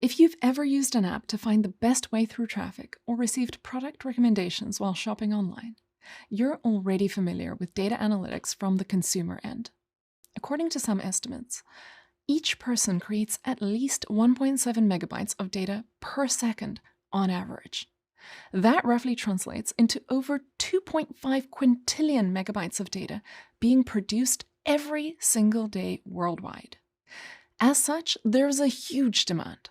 If you've ever used an app to find the best way through traffic or received product recommendations while shopping online, you're already familiar with data analytics from the consumer end. According to some estimates, each person creates at least 1.7 megabytes of data per second on average. That roughly translates into over 2.5 quintillion megabytes of data being produced every single day worldwide. As such, there's a huge demand,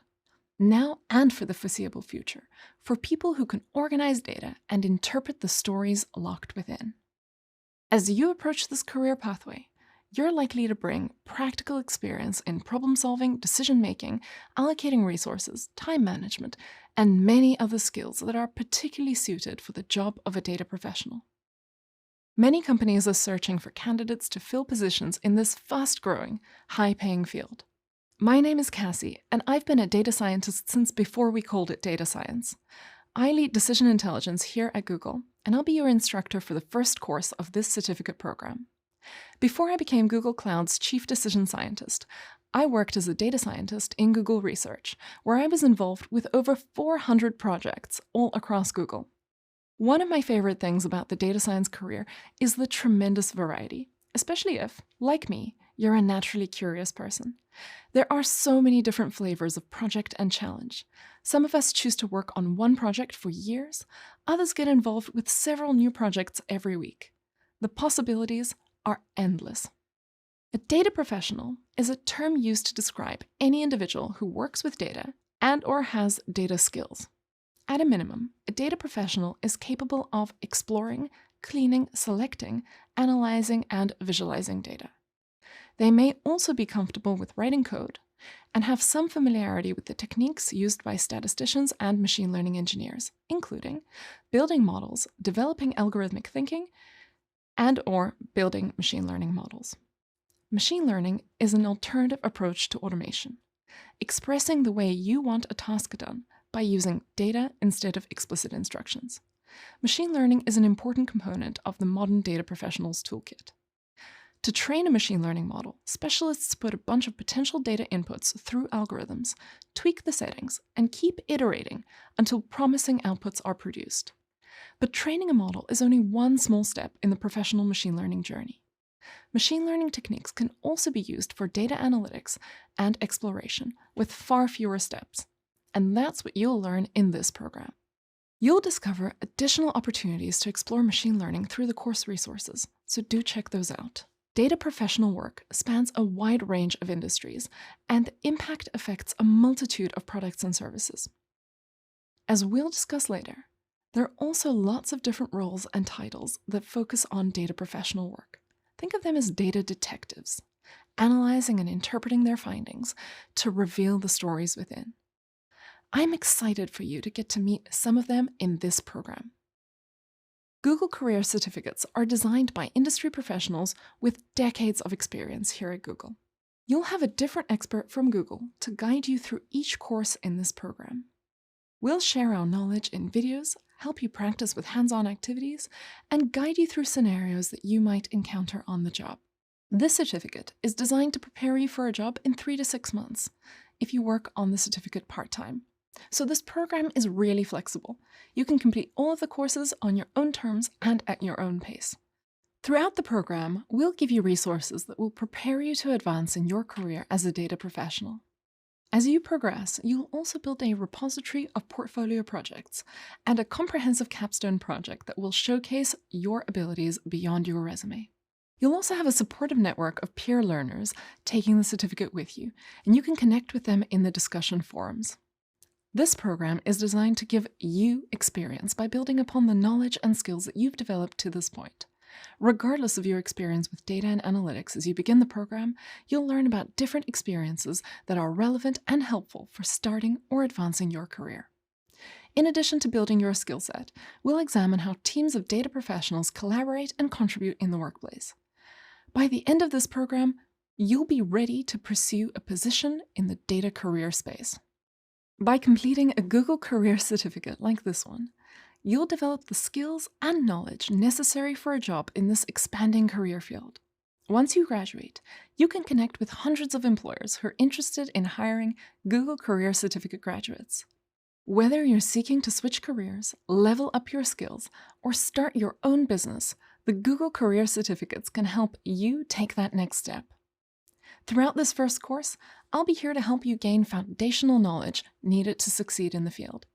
now and for the foreseeable future, for people who can organize data and interpret the stories locked within. As you approach this career pathway, you're likely to bring practical experience in problem-solving, decision-making, allocating resources, time management, and many other skills that are particularly suited for the job of a data professional. Many companies are searching for candidates to fill positions in this fast-growing, high-paying field. My name is Cassie, and I've been a data scientist since before we called it data science. I lead decision intelligence here at Google, and I'll be your instructor for the first course of this certificate program. Before I became Google Cloud's chief decision scientist, I worked as a data scientist in Google Research, where I was involved with over 400 projects all across Google. One of my favorite things about the data science career is the tremendous variety, especially if, like me, you're a naturally curious person. There are so many different flavors of project and challenge. Some of us choose to work on one project for years, others get involved with several new projects every week. The possibilities are endless. A data professional is a term used to describe any individual who works with data and/or has data skills. At a minimum, a data professional is capable of exploring, cleaning, selecting, analyzing, and visualizing data. They may also be comfortable with writing code and have some familiarity with the techniques used by statisticians and machine learning engineers, including building models, developing algorithmic thinking, and/or building machine learning models. Machine learning is an alternative approach to automation, expressing the way you want a task done by using data instead of explicit instructions. Machine learning is an important component of the modern data professional's toolkit. To train a machine learning model, specialists put a bunch of potential data inputs through algorithms, tweak the settings, and keep iterating until promising outputs are produced. But training a model is only one small step in the professional machine learning journey. Machine learning techniques can also be used for data analytics and exploration with far fewer steps. And that's what you'll learn in this program. You'll discover additional opportunities to explore machine learning through the course resources, so do check those out. Data professional work spans a wide range of industries, and the impact affects a multitude of products and services. As we'll discuss later, there are also lots of different roles and titles that focus on data professional work. Think of them as data detectives, analyzing and interpreting their findings to reveal the stories within. I'm excited for you to get to meet some of them in this program. Google Career Certificates are designed by industry professionals with decades of experience here at Google. You'll have a different expert from Google to guide you through each course in this program. We'll share our knowledge in videos, help you practice with hands-on activities, and guide you through scenarios that you might encounter on the job. This certificate is designed to prepare you for a job in 3 to 6 months if you work on the certificate part-time. So this program is really flexible. You can complete all of the courses on your own terms and at your own pace. Throughout the program, we'll give you resources that will prepare you to advance in your career as a data professional. As you progress, you'll also build a repository of portfolio projects and a comprehensive capstone project that will showcase your abilities beyond your resume. You'll also have a supportive network of peer learners taking the certificate with you, and you can connect with them in the discussion forums. This program is designed to give you experience by building upon the knowledge and skills that you've developed to this point. Regardless of your experience with data and analytics as you begin the program, you'll learn about different experiences that are relevant and helpful for starting or advancing your career. In addition to building your skill set, we'll examine how teams of data professionals collaborate and contribute in the workplace. By the end of this program, you'll be ready to pursue a position in the data career space. By completing a Google Career Certificate like this one, you'll develop the skills and knowledge necessary for a job in this expanding career field. Once you graduate, you can connect with hundreds of employers who are interested in hiring Google Career Certificate graduates. Whether you're seeking to switch careers, level up your skills, or start your own business, the Google Career Certificates can help you take that next step. Throughout this first course, I'll be here to help you gain foundational knowledge needed to succeed in the field.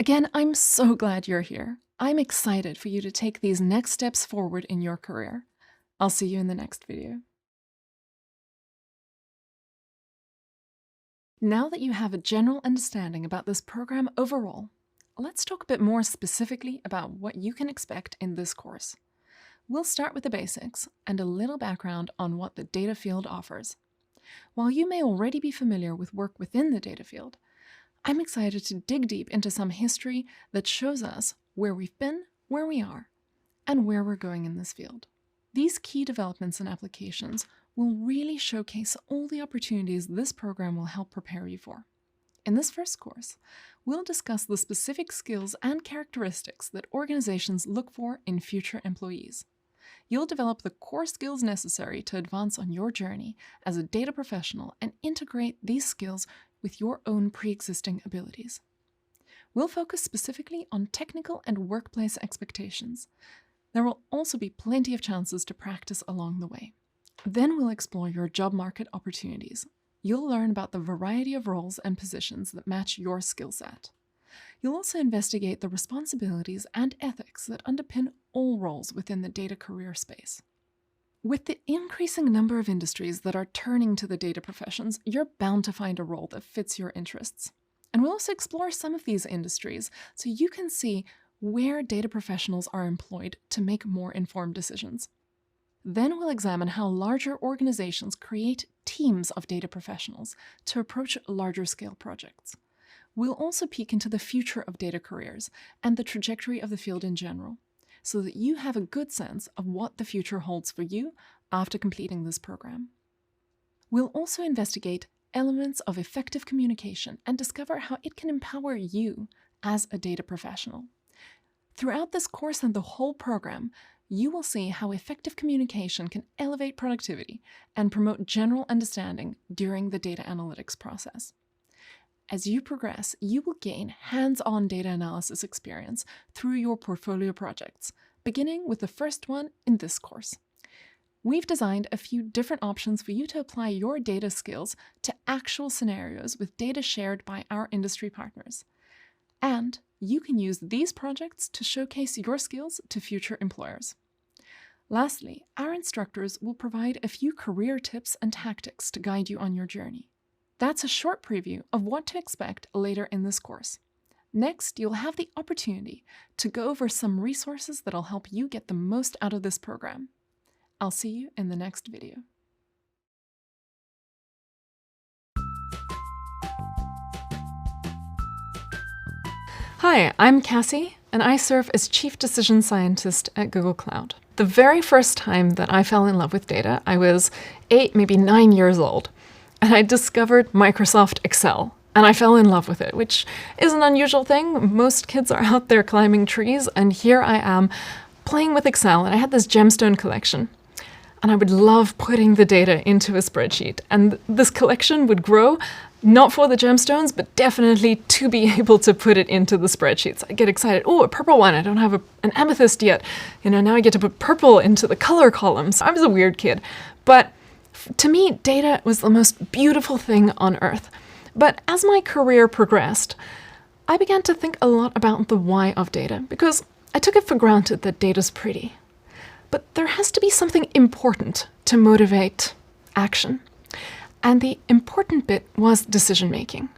Again, I'm so glad you're here. I'm excited for you to take these next steps forward in your career. I'll see you in the next video. Now that you have a general understanding about this program overall, let's talk a bit more specifically about what you can expect in this course. We'll start with the basics and a little background on what the data field offers. While you may already be familiar with work within the data field, I'm excited to dig deep into some history that shows us where we've been, where we are, and where we're going in this field. These key developments and applications will really showcase all the opportunities this program will help prepare you for. In this first course, we'll discuss the specific skills and characteristics that organizations look for in future employees. You'll develop the core skills necessary to advance on your journey as a data professional and integrate these skills with your own pre-existing abilities. We'll focus specifically on technical and workplace expectations. There will also be plenty of chances to practice along the way. Then we'll explore your job market opportunities. You'll learn about the variety of roles and positions that match your skill set. You'll also investigate the responsibilities and ethics that underpin all roles within the data career space. With the increasing number of industries that are turning to the data professions, you're bound to find a role that fits your interests. And we'll also explore some of these industries so you can see where data professionals are employed to make more informed decisions. Then we'll examine how larger organizations create teams of data professionals to approach larger scale projects. We'll also peek into the future of data careers and the trajectory of the field in general, so that you have a good sense of what the future holds for you after completing this program. We'll also investigate elements of effective communication and discover how it can empower you as a data professional. Throughout this course and the whole program, you will see how effective communication can elevate productivity and promote general understanding during the data analytics process. As you progress, you will gain hands-on data analysis experience through your portfolio projects, beginning with the first one in this course. We've designed a few different options for you to apply your data skills to actual scenarios with data shared by our industry partners. And you can use these projects to showcase your skills to future employers. Lastly, our instructors will provide a few career tips and tactics to guide you on your journey. That's a short preview of what to expect later in this course. Next, you'll have the opportunity to go over some resources that'll help you get the most out of this program. I'll see you in the next video. Hi, I'm Cassie, and I serve as Chief Decision Scientist at Google Cloud. The very first time that I fell in love with data, I was 8, maybe 9 years old, and I discovered Microsoft Excel, and I fell in love with it, which is an unusual thing. Most kids are out there climbing trees, and here I am playing with Excel, and I had this gemstone collection. And I would love putting the data into a spreadsheet. And this collection would grow, not for the gemstones, but definitely to be able to put it into the spreadsheets. I get excited. Oh, a purple one. I don't have an amethyst yet. Now I get to put purple into the color columns. I was a weird kid. But to me, data was the most beautiful thing on earth. But as my career progressed, I began to think a lot about the why of data, because I took it for granted that data's pretty. But there has to be something important to motivate action. And the important bit was decision-making.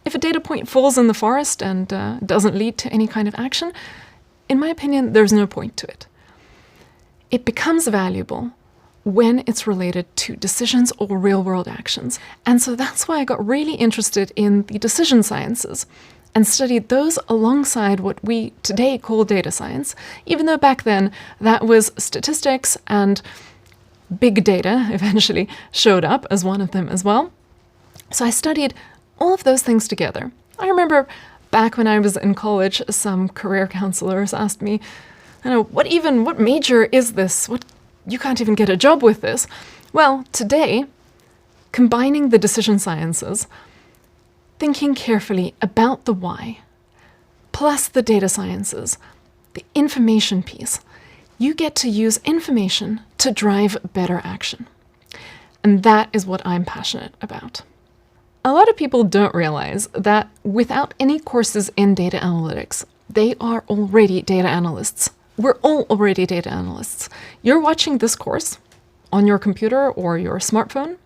If a data point falls in the forest and doesn't lead to any kind of action, in my opinion, there's no point to it. It becomes valuable when it's related to decisions or real-world actions. And so that's why I got really interested in the decision sciences and studied those alongside what we today call data science, even though back then that was statistics, and big data eventually showed up as one of them as well. So I studied all of those things together. I remember back when I was in college, some career counselors asked me, what major is this? What you can't even get a job with this. Well, today, combining the decision sciences, thinking carefully about the why, plus the data sciences, the information piece, you get to use information to drive better action. And that is what I'm passionate about. A lot of people don't realize that without any courses in data analytics, they are already data analysts. We're all already data analysts. You're watching this course on your computer or your smartphone,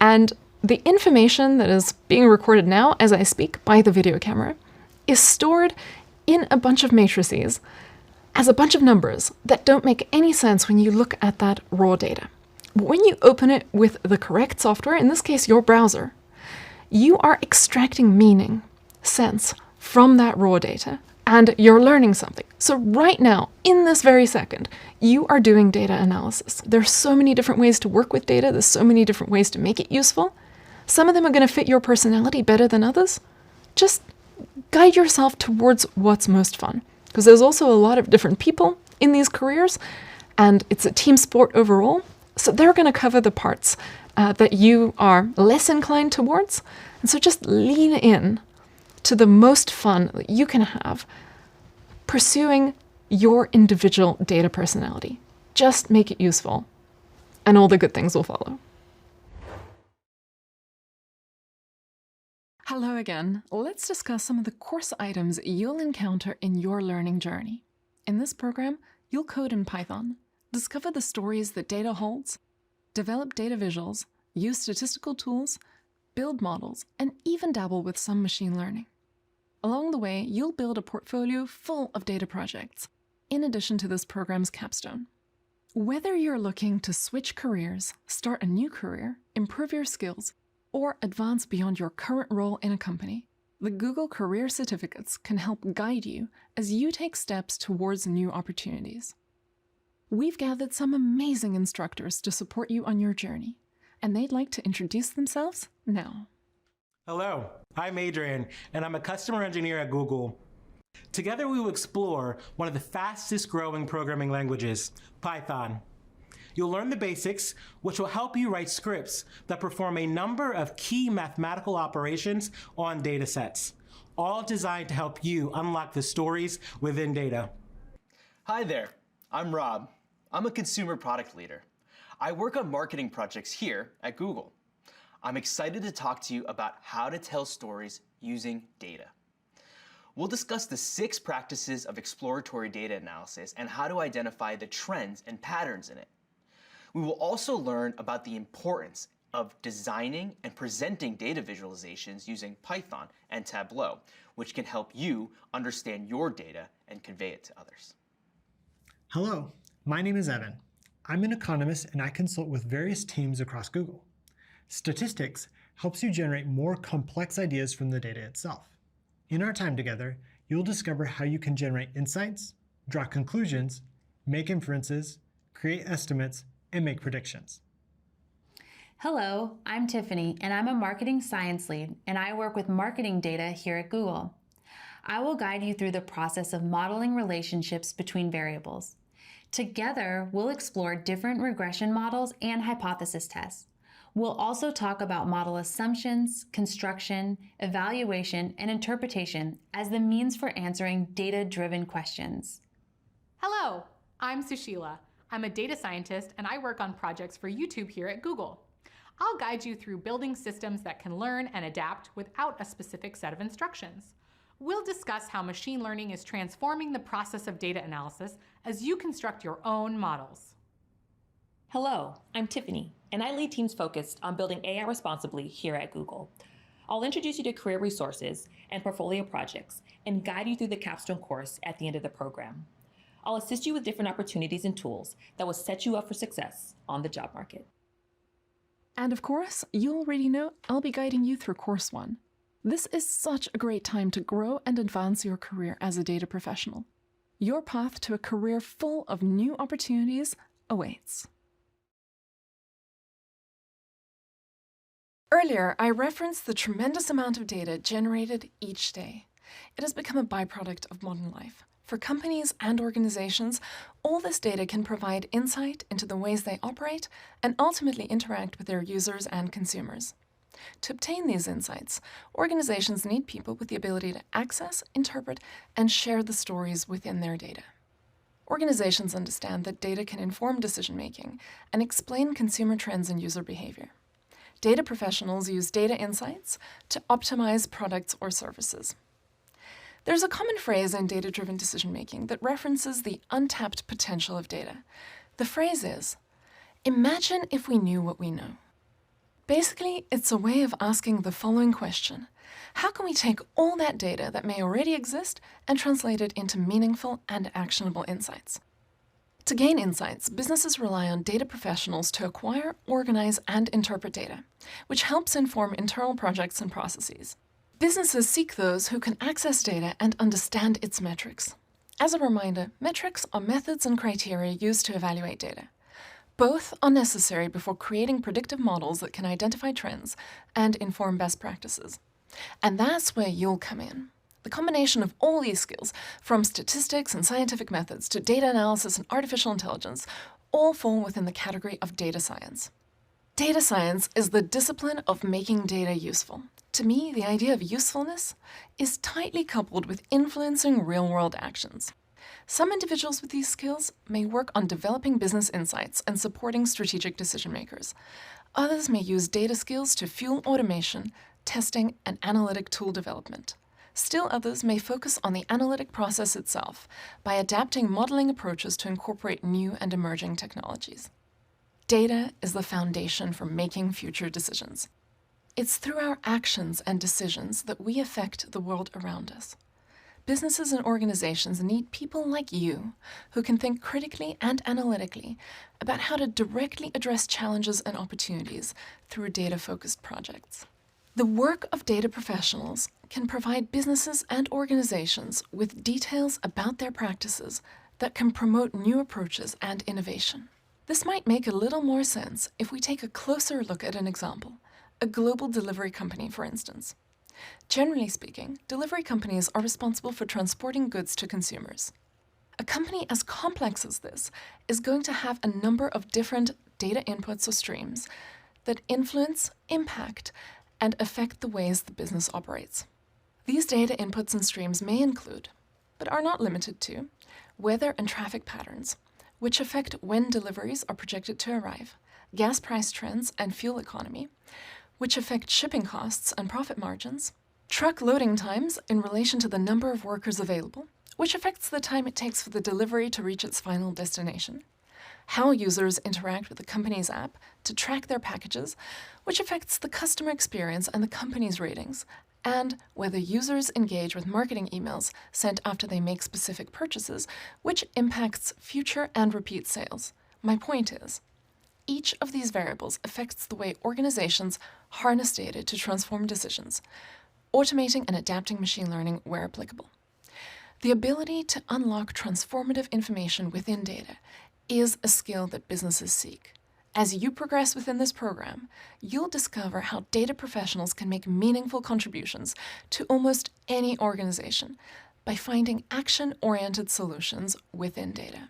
and the information that is being recorded now as I speak by the video camera is stored in a bunch of matrices as a bunch of numbers that don't make any sense when you look at that raw data. But when you open it with the correct software, in this case your browser, you are extracting meaning, sense from that raw data, and you're learning something. So right now, in this very second, you are doing data analysis. There's so many different ways to work with data. There's so many different ways to make it useful. Some of them are going to fit your personality better than others. Just guide yourself towards what's most fun, because there's also a lot of different people in these careers, and it's a team sport overall. So they're going to cover the parts that you are less inclined towards. And so just lean in to the most fun that you can have pursuing your individual data personality. Just make it useful, and all the good things will follow. Hello again. Let's discuss some of the course items you'll encounter in your learning journey. In this program, you'll code in Python, discover the stories that data holds, develop data visuals, use statistical tools, build models, and even dabble with some machine learning. Along the way, you'll build a portfolio full of data projects, in addition to this program's capstone. Whether you're looking to switch careers, start a new career, improve your skills, or advance beyond your current role in a company, the Google Career Certificates can help guide you as you take steps towards new opportunities. We've gathered some amazing instructors to support you on your journey, and they'd like to introduce themselves now. Hello, I'm Adrian, and I'm a customer engineer at Google. Together we will explore one of the fastest growing programming languages, Python. You'll learn the basics, which will help you write scripts that perform a number of key mathematical operations on data sets, all designed to help you unlock the stories within data. Hi there, I'm Rob. I'm a consumer product leader. I work on marketing projects here at Google. I'm excited to talk to you about how to tell stories using data. We'll discuss the 6 practices of exploratory data analysis and how to identify the trends and patterns in it. We will also learn about the importance of designing and presenting data visualizations using Python and Tableau, which can help you understand your data and convey it to others. Hello, my name is Evan. I'm an economist and I consult with various teams across Google. Statistics helps you generate more complex ideas from the data itself. In our time together, you'll discover how you can generate insights, draw conclusions, make inferences, create estimates, and make predictions. Hello, I'm Tiffany, and I'm a marketing science lead, and I work with marketing data here at Google. I will guide you through the process of modeling relationships between variables. Together, we'll explore different regression models and hypothesis tests. We'll also talk about model assumptions, construction, evaluation, and interpretation as the means for answering data-driven questions. Hello, I'm Sushila. I'm a data scientist and I work on projects for YouTube here at Google. I'll guide you through building systems that can learn and adapt without a specific set of instructions. We'll discuss how machine learning is transforming the process of data analysis as you construct your own models. Hello, I'm Tiffany, and I lead teams focused on building AI responsibly here at Google. I'll introduce you to career resources and portfolio projects and guide you through the capstone course at the end of the program. I'll assist you with different opportunities and tools that will set you up for success on the job market. And of course, you already know I'll be guiding you through Course 1. This is such a great time to grow and advance your career as a data professional. Your path to a career full of new opportunities awaits. Earlier, I referenced the tremendous amount of data generated each day. It has become a byproduct of modern life. For companies and organizations, all this data can provide insight into the ways they operate and ultimately interact with their users and consumers. To obtain these insights, organizations need people with the ability to access, interpret, and share the stories within their data. Organizations understand that data can inform decision-making and explain consumer trends and user behavior. Data professionals use data insights to optimize products or services. There's a common phrase in data-driven decision-making that references the untapped potential of data. The phrase is, "Imagine if we knew what we know." Basically, it's a way of asking the following question: how can we take all that data that may already exist and translate it into meaningful and actionable insights? To gain insights, businesses rely on data professionals to acquire, organize, and interpret data, which helps inform internal projects and processes. Businesses seek those who can access data and understand its metrics. As a reminder, metrics are methods and criteria used to evaluate data. Both are necessary before creating predictive models that can identify trends and inform best practices. And that's where you'll come in. The combination of all these skills, from statistics and scientific methods to data analysis and artificial intelligence, all fall within the category of data science. Data science is the discipline of making data useful. To me, the idea of usefulness is tightly coupled with influencing real-world actions. Some individuals with these skills may work on developing business insights and supporting strategic decision-makers. Others may use data skills to fuel automation, testing, and analytic tool development. Still others may focus on the analytic process itself by adapting modeling approaches to incorporate new and emerging technologies. Data is the foundation for making future decisions. It's through our actions and decisions that we affect the world around us. Businesses and organizations need people like you who can think critically and analytically about how to directly address challenges and opportunities through data-focused projects. The work of data professionals can provide businesses and organizations with details about their practices that can promote new approaches and innovation. This might make a little more sense if we take a closer look at an example, a global delivery company, for instance. Generally speaking, delivery companies are responsible for transporting goods to consumers. A company as complex as this is going to have a number of different data inputs or streams that influence, impact, and affect the ways the business operates. These data inputs and streams may include, but are not limited to, weather and traffic patterns, which affect when deliveries are projected to arrive, gas price trends and fuel economy, which affect shipping costs and profit margins, truck loading times in relation to the number of workers available, which affects the time it takes for the delivery to reach its final destination, how users interact with the company's app to track their packages, which affects the customer experience and the company's ratings, and whether users engage with marketing emails sent after they make specific purchases, which impacts future and repeat sales. My point is, each of these variables affects the way organizations harness data to transform decisions, automating and adapting machine learning where applicable. The ability to unlock transformative information within data is a skill that businesses seek. As you progress within this program, you'll discover how data professionals can make meaningful contributions to almost any organization by finding action-oriented solutions within data.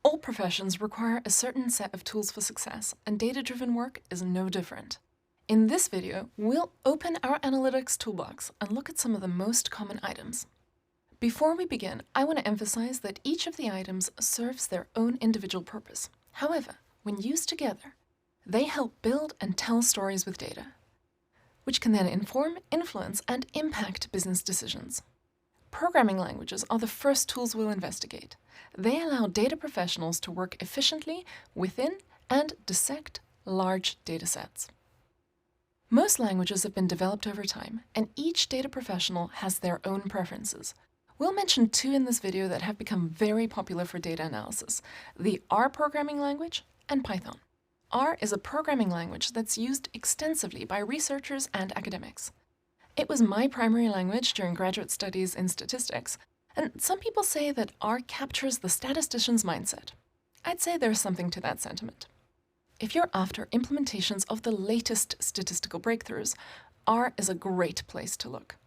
All professions require a certain set of tools for success, and data-driven work is no different. In this video, we'll open our analytics toolbox and look at some of the most common items. Before we begin, I want to emphasize that each of the items serves their own individual purpose. However, when used together, they help build and tell stories with data, which can then inform, influence, and impact business decisions. Programming languages are the first tools we'll investigate. They allow data professionals to work efficiently within and dissect large data sets. Most languages have been developed over time, and each data professional has their own preferences. We'll mention two in this video that have become very popular for data analysis: the R programming language and Python. R is a programming language that's used extensively by researchers and academics. It was my primary language during graduate studies in statistics, and some people say that R captures the statistician's mindset. I'd say there's something to that sentiment. If you're after implementations of the latest statistical breakthroughs, R is a great place to look.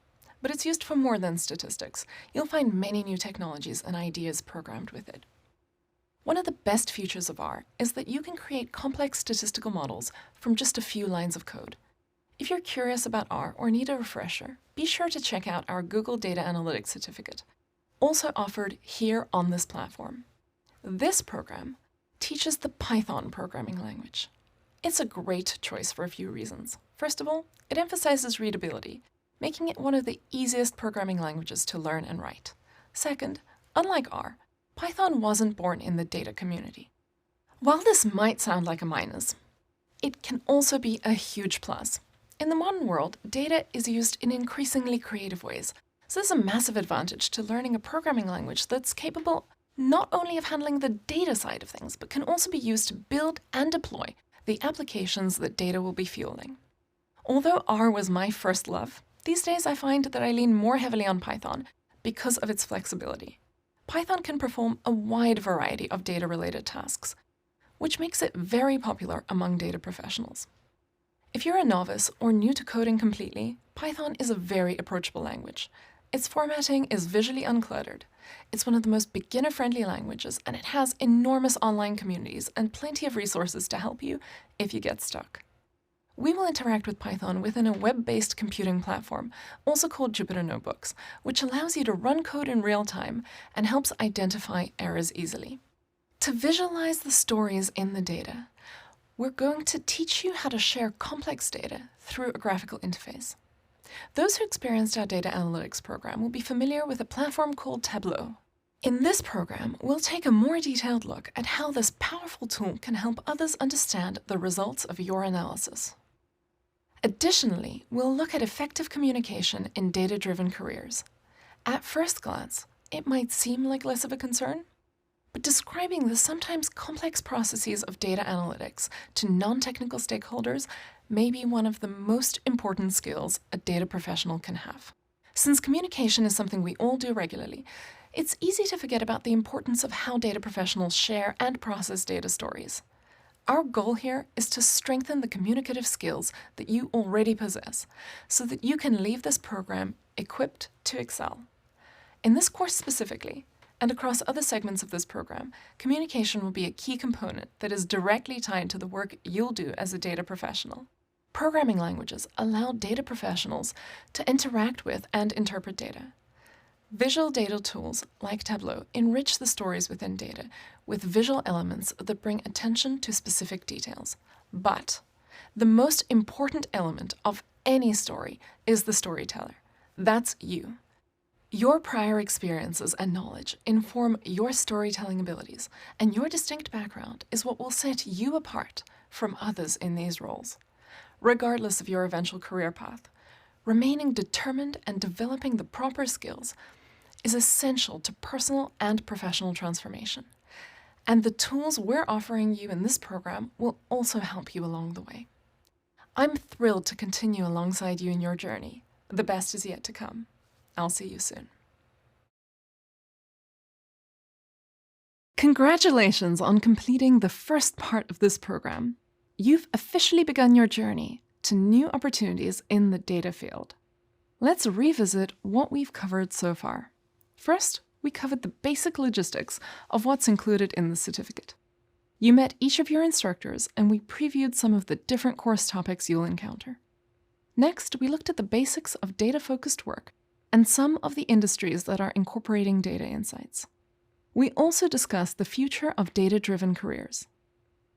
but it's used for more than statistics. You'll find many new technologies and ideas programmed with it. One of the best features of R is that you can create complex statistical models from just a few lines of code. If you're curious about R or need a refresher, be sure to check out our Google Data Analytics certificate, also offered here on this platform. This program teaches the Python programming language. It's a great choice for a few reasons. First of all, it emphasizes readability, making it one of the easiest programming languages to learn and write. Second, unlike R, Python wasn't born in the data community. While this might sound like a minus, it can also be a huge plus. In the modern world, data is used in increasingly creative ways, so there's a massive advantage to learning a programming language that's capable not only of handling the data side of things, but can also be used to build and deploy the applications that data will be fueling. Although R was my first love, these days I find that I lean more heavily on Python because of its flexibility. Python can perform a wide variety of data-related tasks, which makes it very popular among data professionals. If you're a novice or new to coding completely, Python is a very approachable language. Its formatting is visually uncluttered. It's one of the most beginner-friendly languages, and it has enormous online communities and plenty of resources to help you if you get stuck. We will interact with Python within a web-based computing platform, also called Jupyter Notebooks, which allows you to run code in real time and helps identify errors easily. To visualize the stories in the data, we're going to teach you how to share complex data through a graphical interface. Those who experienced our data analytics program will be familiar with a platform called Tableau. In this program, we'll take a more detailed look at how this powerful tool can help others understand the results of your analysis. Additionally, we'll look at effective communication in data-driven careers. At first glance, it might seem like less of a concern, but describing the sometimes complex processes of data analytics to non-technical stakeholders may be one of the most important skills a data professional can have. Since communication is something we all do regularly, it's easy to forget about the importance of how data professionals share and process data stories. Our goal here is to strengthen the communicative skills that you already possess so that you can leave this program equipped to excel. In this course specifically, and across other segments of this program, communication will be a key component that is directly tied to the work you'll do as a data professional. Programming languages allow data professionals to interact with and interpret data. Visual data tools like Tableau enrich the stories within data with visual elements that bring attention to specific details. But the most important element of any story is the storyteller. That's you. Your prior experiences and knowledge inform your storytelling abilities, and your distinct background is what will set you apart from others in these roles. Regardless of your eventual career path, remaining determined and developing the proper skills is essential to personal and professional transformation. And the tools we're offering you in this program will also help you along the way. I'm thrilled to continue alongside you in your journey. The best is yet to come. I'll see you soon. Congratulations on completing the first part of this program. You've officially begun your journey to new opportunities in the data field. Let's revisit what we've covered so far. First, we covered the basic logistics of what's included in the certificate. You met each of your instructors, and we previewed some of the different course topics you'll encounter. Next, we looked at the basics of data-focused work and some of the industries that are incorporating data insights. We also discussed the future of data-driven careers.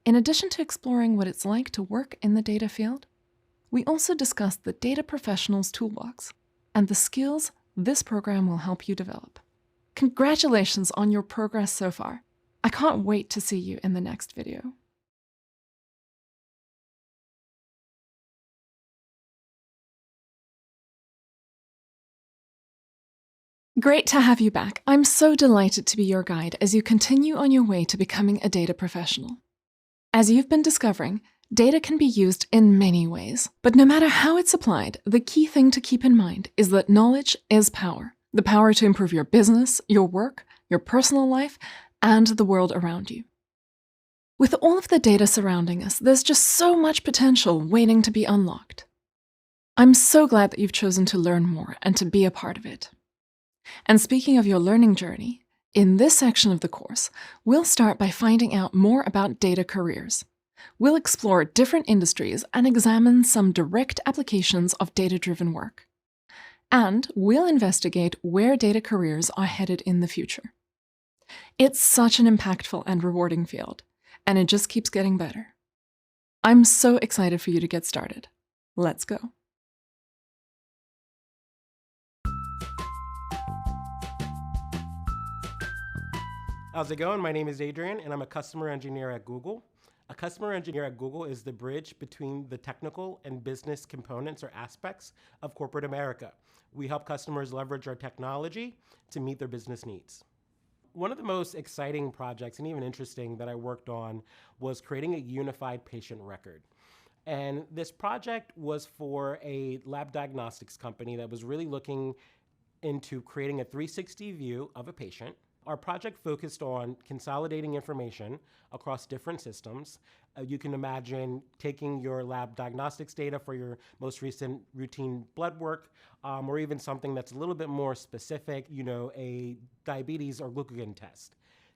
In addition to exploring what it's like to work in the data field, we also discussed the data professional's toolbox and the skills this program will help you develop. Congratulations on your progress so far. I can't wait to see you in the next video. Great to have you back. I'm so delighted to be your guide as you continue on your way to becoming a data professional. As you've been discovering, data can be used in many ways, but no matter how it's applied, the key thing to keep in mind is that knowledge is power. The power to improve your business, your work, your personal life, and the world around you. With all of the data surrounding us, there's just so much potential waiting to be unlocked. I'm so glad that you've chosen to learn more and to be a part of it. And speaking of your learning journey, in this section of the course, we'll start by finding out more about data careers. We'll explore different industries and examine some direct applications of data-driven work. And we'll investigate where data careers are headed in the future. It's such an impactful and rewarding field, and it just keeps getting better. I'm so excited for you to get started. Let's go. How's it going? My name is Adrian, and I'm a customer engineer at Google. A customer engineer at Google is the bridge between the technical and business components or aspects of corporate America. We help customers leverage our technology to meet their business needs. One of the most exciting projects, and even interesting, that I worked on was creating a unified patient record. And this project was for a lab diagnostics company that was really looking into creating a 360 view of a patient. Our project focused on consolidating information across different systems. You can imagine taking your lab diagnostics data for your most recent routine blood work, or even something that's a little bit more specific, a diabetes or glucagon test.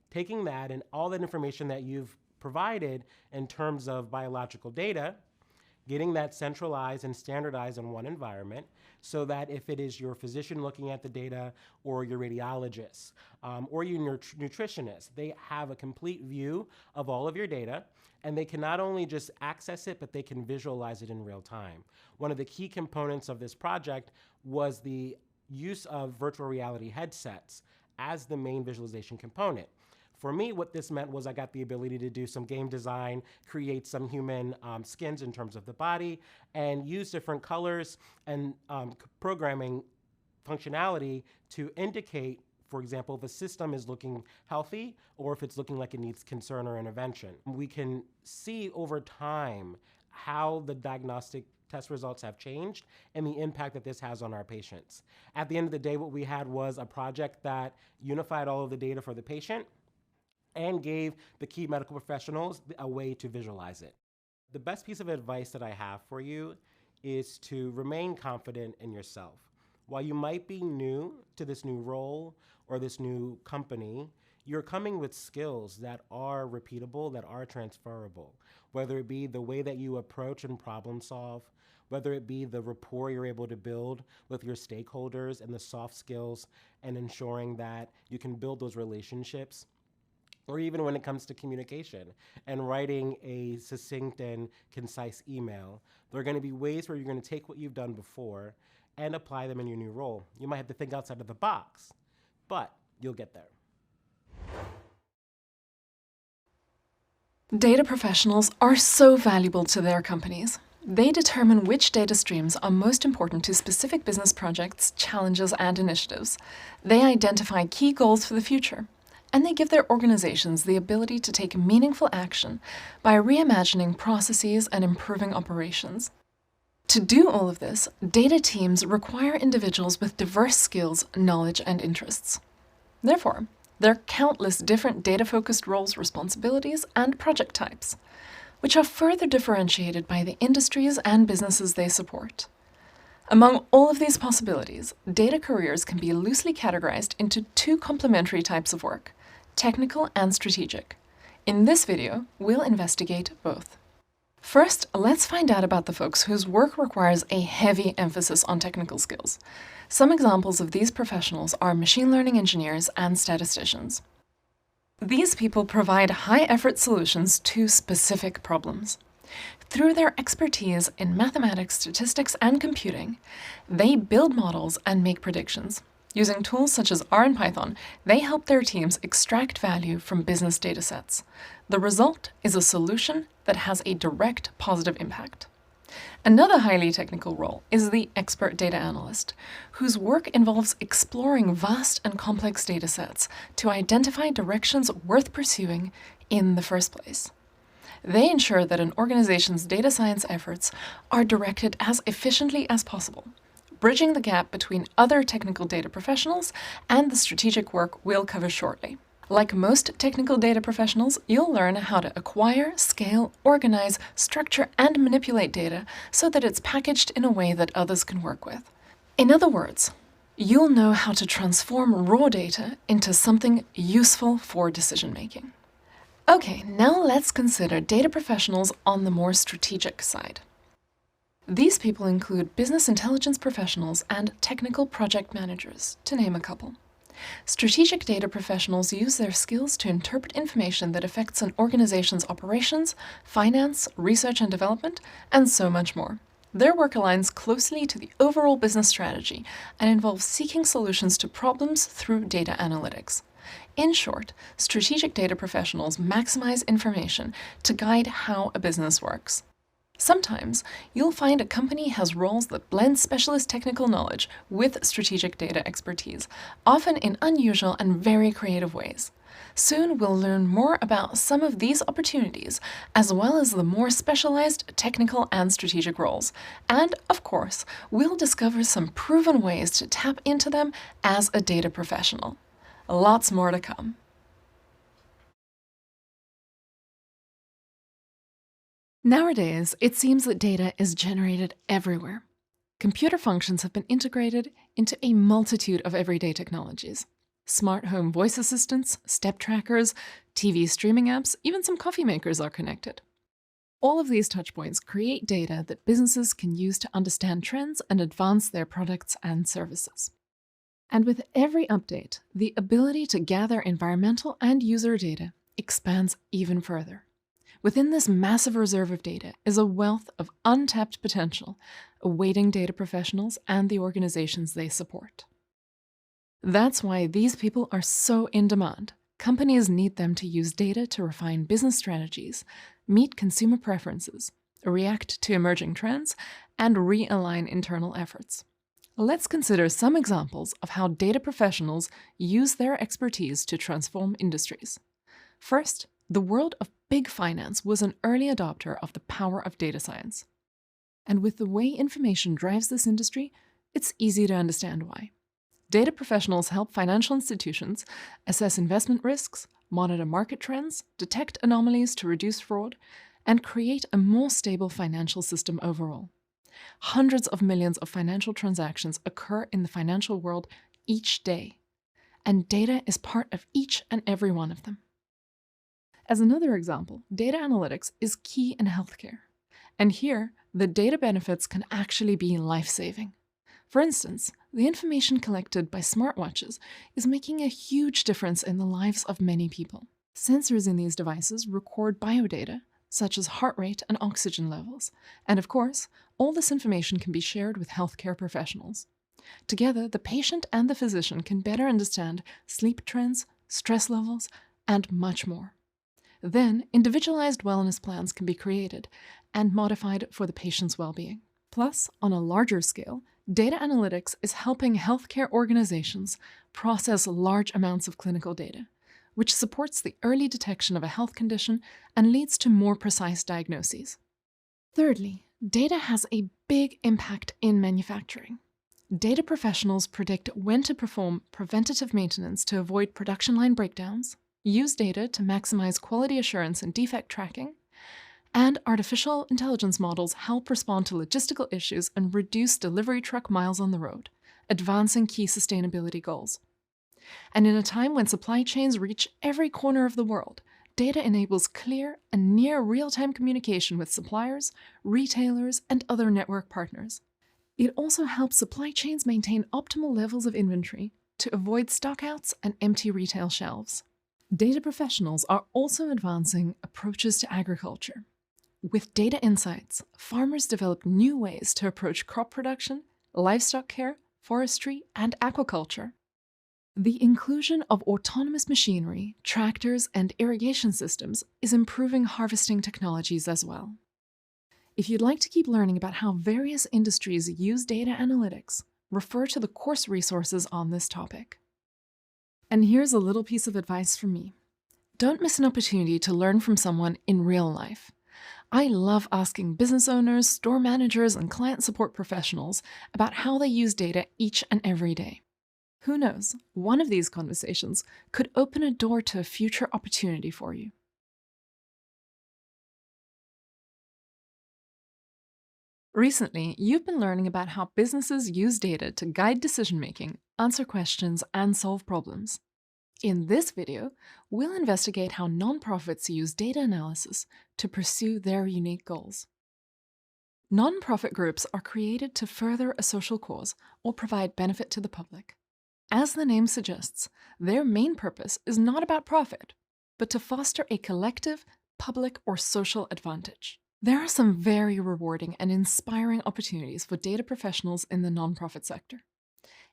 Taking that and all that information that you've provided in terms of biological data, getting that centralized and standardized in one environment so that if it is your physician looking at the data or your radiologist or your nutritionist, they have a complete view of all of your data, and they can not only just access it, but they can visualize it in real time. One of the key components of this project was the use of virtual reality headsets as the main visualization component. For me, what this meant was I got the ability to do some game design, create some human skins in terms of the body, and use different colors and programming functionality to indicate, for example, if a system is looking healthy or if it's looking like it needs concern or intervention. We can see over time how the diagnostic test results have changed and the impact that this has on our patients. At the end of the day, what we had was a project that unified all of the data for the patient and gave the key medical professionals a way to visualize it. The best piece of advice that I have for you is to remain confident in yourself. While you might be new to this new role or this new company, you're coming with skills that are repeatable, that are transferable, whether it be the way that you approach and problem solve, whether it be the rapport you're able to build with your stakeholders and the soft skills and ensuring that you can build those relationships, or even when it comes to communication and writing a succinct and concise email. There are going to be ways where you're going to take what you've done before and apply them in your new role. You might have to think outside of the box, but you'll get there. Data professionals are so valuable to their companies. They determine which data streams are most important to specific business projects, challenges, and initiatives. They identify key goals for the future, and they give their organizations the ability to take meaningful action by reimagining processes and improving operations. To do all of this, data teams require individuals with diverse skills, knowledge, and interests. Therefore, there are countless different data-focused roles, responsibilities, and project types, which are further differentiated by the industries and businesses they support. Among all of these possibilities, data careers can be loosely categorized into two complementary types of work: technical and strategic. In this video, we'll investigate both. First, let's find out about the folks whose work requires a heavy emphasis on technical skills. Some examples of these professionals are machine learning engineers and statisticians. These people provide high-effort solutions to specific problems. Through their expertise in mathematics, statistics, and computing, they build models and make predictions. Using tools such as R and Python, they help their teams extract value from business data sets. The result is a solution that has a direct positive impact. Another highly technical role is the expert data analyst, whose work involves exploring vast and complex data sets to identify directions worth pursuing in the first place. They ensure that an organization's data science efforts are directed as efficiently as possible, bridging the gap between other technical data professionals and the strategic work we'll cover shortly. Like most technical data professionals, you'll learn how to acquire, scale, organize, structure, and manipulate data so that it's packaged in a way that others can work with. In other words, you'll know how to transform raw data into something useful for decision making. Okay, now let's consider data professionals on the more strategic side. These people include business intelligence professionals and technical project managers, to name a couple. Strategic data professionals use their skills to interpret information that affects an organization's operations, finance, research and development, and so much more. Their work aligns closely to the overall business strategy and involves seeking solutions to problems through data analytics. In short, strategic data professionals maximize information to guide how a business works. Sometimes you'll find a company has roles that blend specialist technical knowledge with strategic data expertise, often in unusual and very creative ways. Soon we'll learn more about some of these opportunities, as well as the more specialized technical and strategic roles. And, of course, we'll discover some proven ways to tap into them as a data professional. Lots more to come. Nowadays, it seems that data is generated everywhere. Computer functions have been integrated into a multitude of everyday technologies. Smart home voice assistants, step trackers, TV streaming apps, even some coffee makers are connected. All of these touchpoints create data that businesses can use to understand trends and advance their products and services. And with every update, the ability to gather environmental and user data expands even further. Within this massive reserve of data is a wealth of untapped potential awaiting data professionals and the organizations they support. That's why these people are so in demand. Companies need them to use data to refine business strategies, meet consumer preferences, react to emerging trends, and realign internal efforts. Let's consider some examples of how data professionals use their expertise to transform industries. First, the world of big finance was an early adopter of the power of data science. And with the way information drives this industry, it's easy to understand why. Data professionals help financial institutions assess investment risks, monitor market trends, detect anomalies to reduce fraud, and create a more stable financial system overall. Hundreds of millions of financial transactions occur in the financial world each day, and data is part of each and every one of them. As another example, data analytics is key in healthcare. And here, the data benefits can actually be life-saving. For instance, the information collected by smartwatches is making a huge difference in the lives of many people. Sensors in these devices record biodata, such as heart rate and oxygen levels. And of course, all this information can be shared with healthcare professionals. Together, the patient and the physician can better understand sleep trends, stress levels, and much more. Then, individualized wellness plans can be created and modified for the patient's well-being. Plus, on a larger scale, data analytics is helping healthcare organizations process large amounts of clinical data, which supports the early detection of a health condition and leads to more precise diagnoses. Thirdly, data has a big impact in manufacturing. Data professionals predict when to perform preventative maintenance to avoid production line breakdowns, use data to maximize quality assurance and defect tracking, and artificial intelligence models help respond to logistical issues and reduce delivery truck miles on the road, advancing key sustainability goals. And in a time when supply chains reach every corner of the world, data enables clear and near real-time communication with suppliers, retailers, and other network partners. It also helps supply chains maintain optimal levels of inventory to avoid stockouts and empty retail shelves. Data professionals are also advancing approaches to agriculture. With data insights, farmers develop new ways to approach crop production, livestock care, forestry, and aquaculture. The inclusion of autonomous machinery, tractors, and irrigation systems is improving harvesting technologies as well. If you'd like to keep learning about how various industries use data analytics, refer to the course resources on this topic. And here's a little piece of advice from me. Don't miss an opportunity to learn from someone in real life. I love asking business owners, store managers, and client support professionals about how they use data each and every day. Who knows, one of these conversations could open a door to a future opportunity for you. Recently, you've been learning about how businesses use data to guide decision-making, answer questions, and solve problems. In this video, we'll investigate how nonprofits use data analysis to pursue their unique goals. Nonprofit groups are created to further a social cause or provide benefit to the public. As the name suggests, their main purpose is not about profit, but to foster a collective, public, or social advantage. There are some very rewarding and inspiring opportunities for data professionals in the nonprofit sector.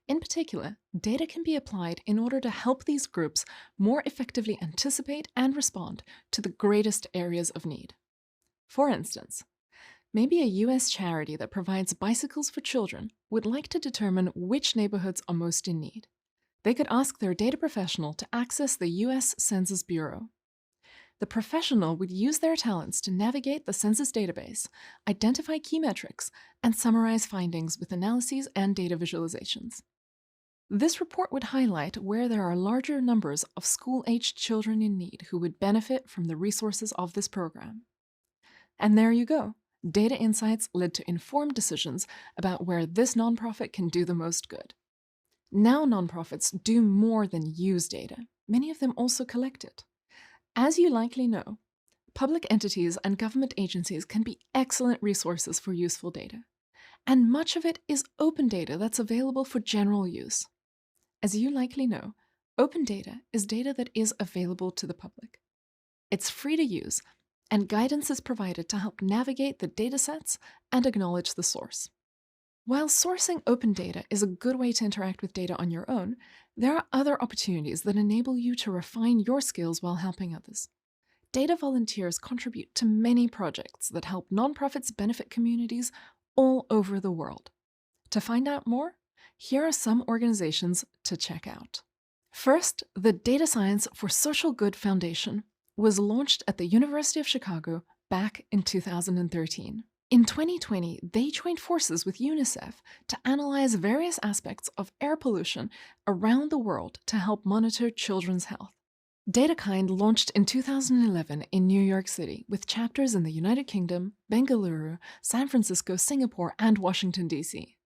In particular, data can be applied in order to help these groups more effectively anticipate and respond to the greatest areas of need. For instance, maybe a US charity that provides bicycles for children would like to determine which neighborhoods are most in need. They could ask their data professional to access the US Census Bureau. The professional would use their talents to navigate the census database, identify key metrics, and summarize findings with analyses and data visualizations. This report would highlight where there are larger numbers of school-aged children in need who would benefit from the resources of this program. And there you go. Data insights led to informed decisions about where this nonprofit can do the most good. Now nonprofits do more than use data. Many of them also collect it. As you likely know, public entities and government agencies can be excellent resources for useful data, and much of it is open data that's available for general use. As you likely know, open data is data that is available to the public. It's free to use, and guidance is provided to help navigate the datasets and acknowledge the source. While sourcing open data is a good way to interact with data on your own, there are other opportunities that enable you to refine your skills while helping others. Data volunteers contribute to many projects that help nonprofits benefit communities all over the world. To find out more, here are some organizations to check out. First, the Data Science for Social Good Foundation was launched at the University of Chicago back in 2013. In 2020, they joined forces with UNICEF to analyze various aspects of air pollution around the world to help monitor children's health. DataKind launched in 2011 in New York City with chapters in the United Kingdom, Bengaluru, San Francisco, Singapore, and Washington, D.C.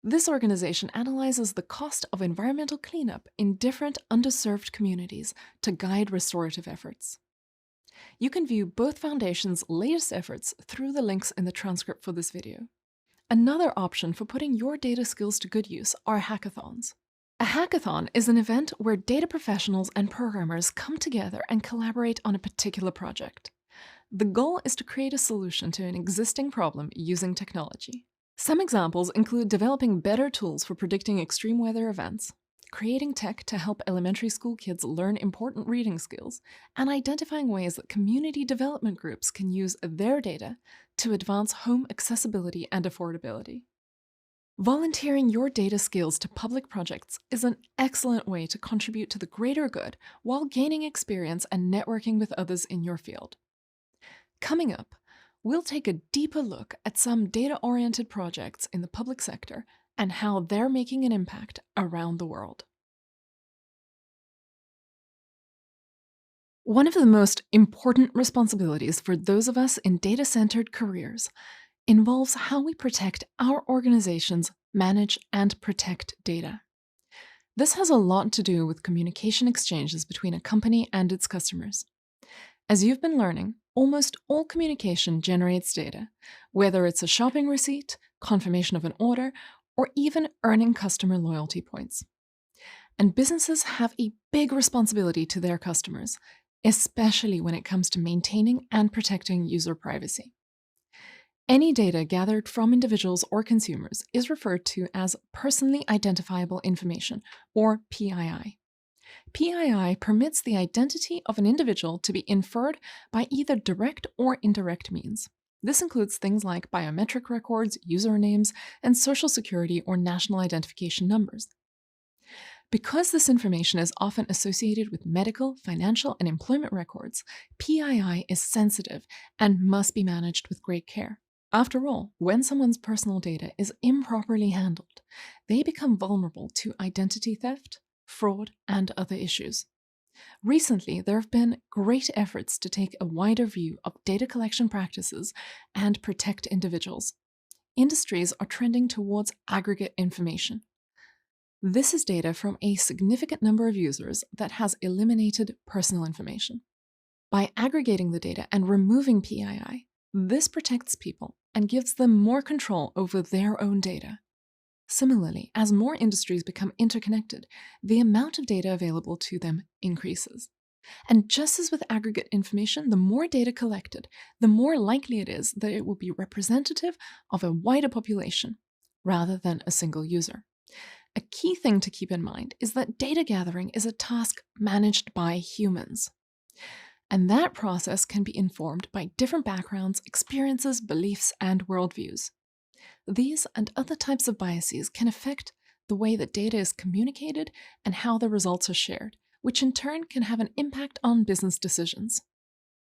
This organization analyzes the cost of environmental cleanup in different underserved communities to guide restorative efforts. You can view both foundations' latest efforts through the links in the transcript for this video. Another option for putting your data skills to good use are hackathons. A hackathon is an event where data professionals and programmers come together and collaborate on a particular project. The goal is to create a solution to an existing problem using technology. Some examples include developing better tools for predicting extreme weather events, creating tech to help elementary school kids learn important reading skills, and identifying ways that community development groups can use their data to advance home accessibility and affordability. Volunteering your data skills to public projects is an excellent way to contribute to the greater good while gaining experience and networking with others in your field. Coming up, we'll take a deeper look at some data-oriented projects in the public sector and how they're making an impact around the world. One of the most important responsibilities for those of us in data-centered careers involves how we protect our organizations, manage, and protect data. This has a lot to do with communication exchanges between a company and its customers. As you've been learning, almost all communication generates data, whether it's a shopping receipt, confirmation of an order, or even earning customer loyalty points. And businesses have a big responsibility to their customers, especially when it comes to maintaining and protecting user privacy. Any data gathered from individuals or consumers is referred to as personally identifiable information, or PII. PII permits the identity of an individual to be inferred by either direct or indirect means. This includes things like biometric records, usernames, and social security or national identification numbers. Because this information is often associated with medical, financial, and employment records, PII is sensitive and must be managed with great care. After all, when someone's personal data is improperly handled, they become vulnerable to identity theft, fraud, and other issues. Recently, there have been great efforts to take a wider view of data collection practices and protect individuals. Industries are trending towards aggregate information. This is data from a significant number of users that has eliminated personal information. By aggregating the data and removing PII, this protects people and gives them more control over their own data. Similarly, as more industries become interconnected, the amount of data available to them increases. And just as with aggregate information, the more data collected, the more likely it is that it will be representative of a wider population rather than a single user. A key thing to keep in mind is that data gathering is a task managed by humans. And that process can be informed by different backgrounds, experiences, beliefs, and worldviews. These and other types of biases can affect the way that data is communicated and how the results are shared, which in turn can have an impact on business decisions.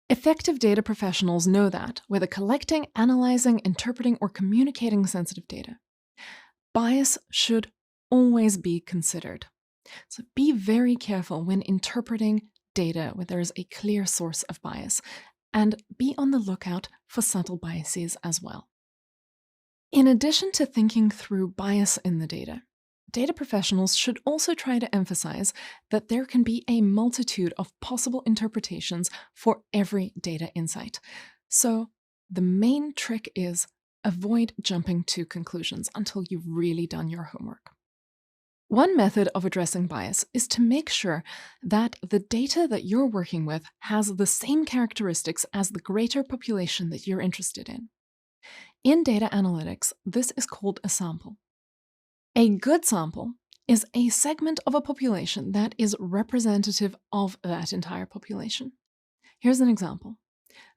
Effective data professionals know that, whether collecting, analyzing, interpreting, or communicating sensitive data, bias should always be considered. So be very careful when interpreting data where there is a clear source of bias, and be on the lookout for subtle biases as well. In addition to thinking through bias in the data, data professionals should also try to emphasize that there can be a multitude of possible interpretations for every data insight. So the main trick is avoid jumping to conclusions until you've really done your homework. One method of addressing bias is to make sure that the data that you're working with has the same characteristics as the greater population that you're interested in. In data analytics, this is called a sample. A good sample is a segment of a population that is representative of that entire population. Here's an example.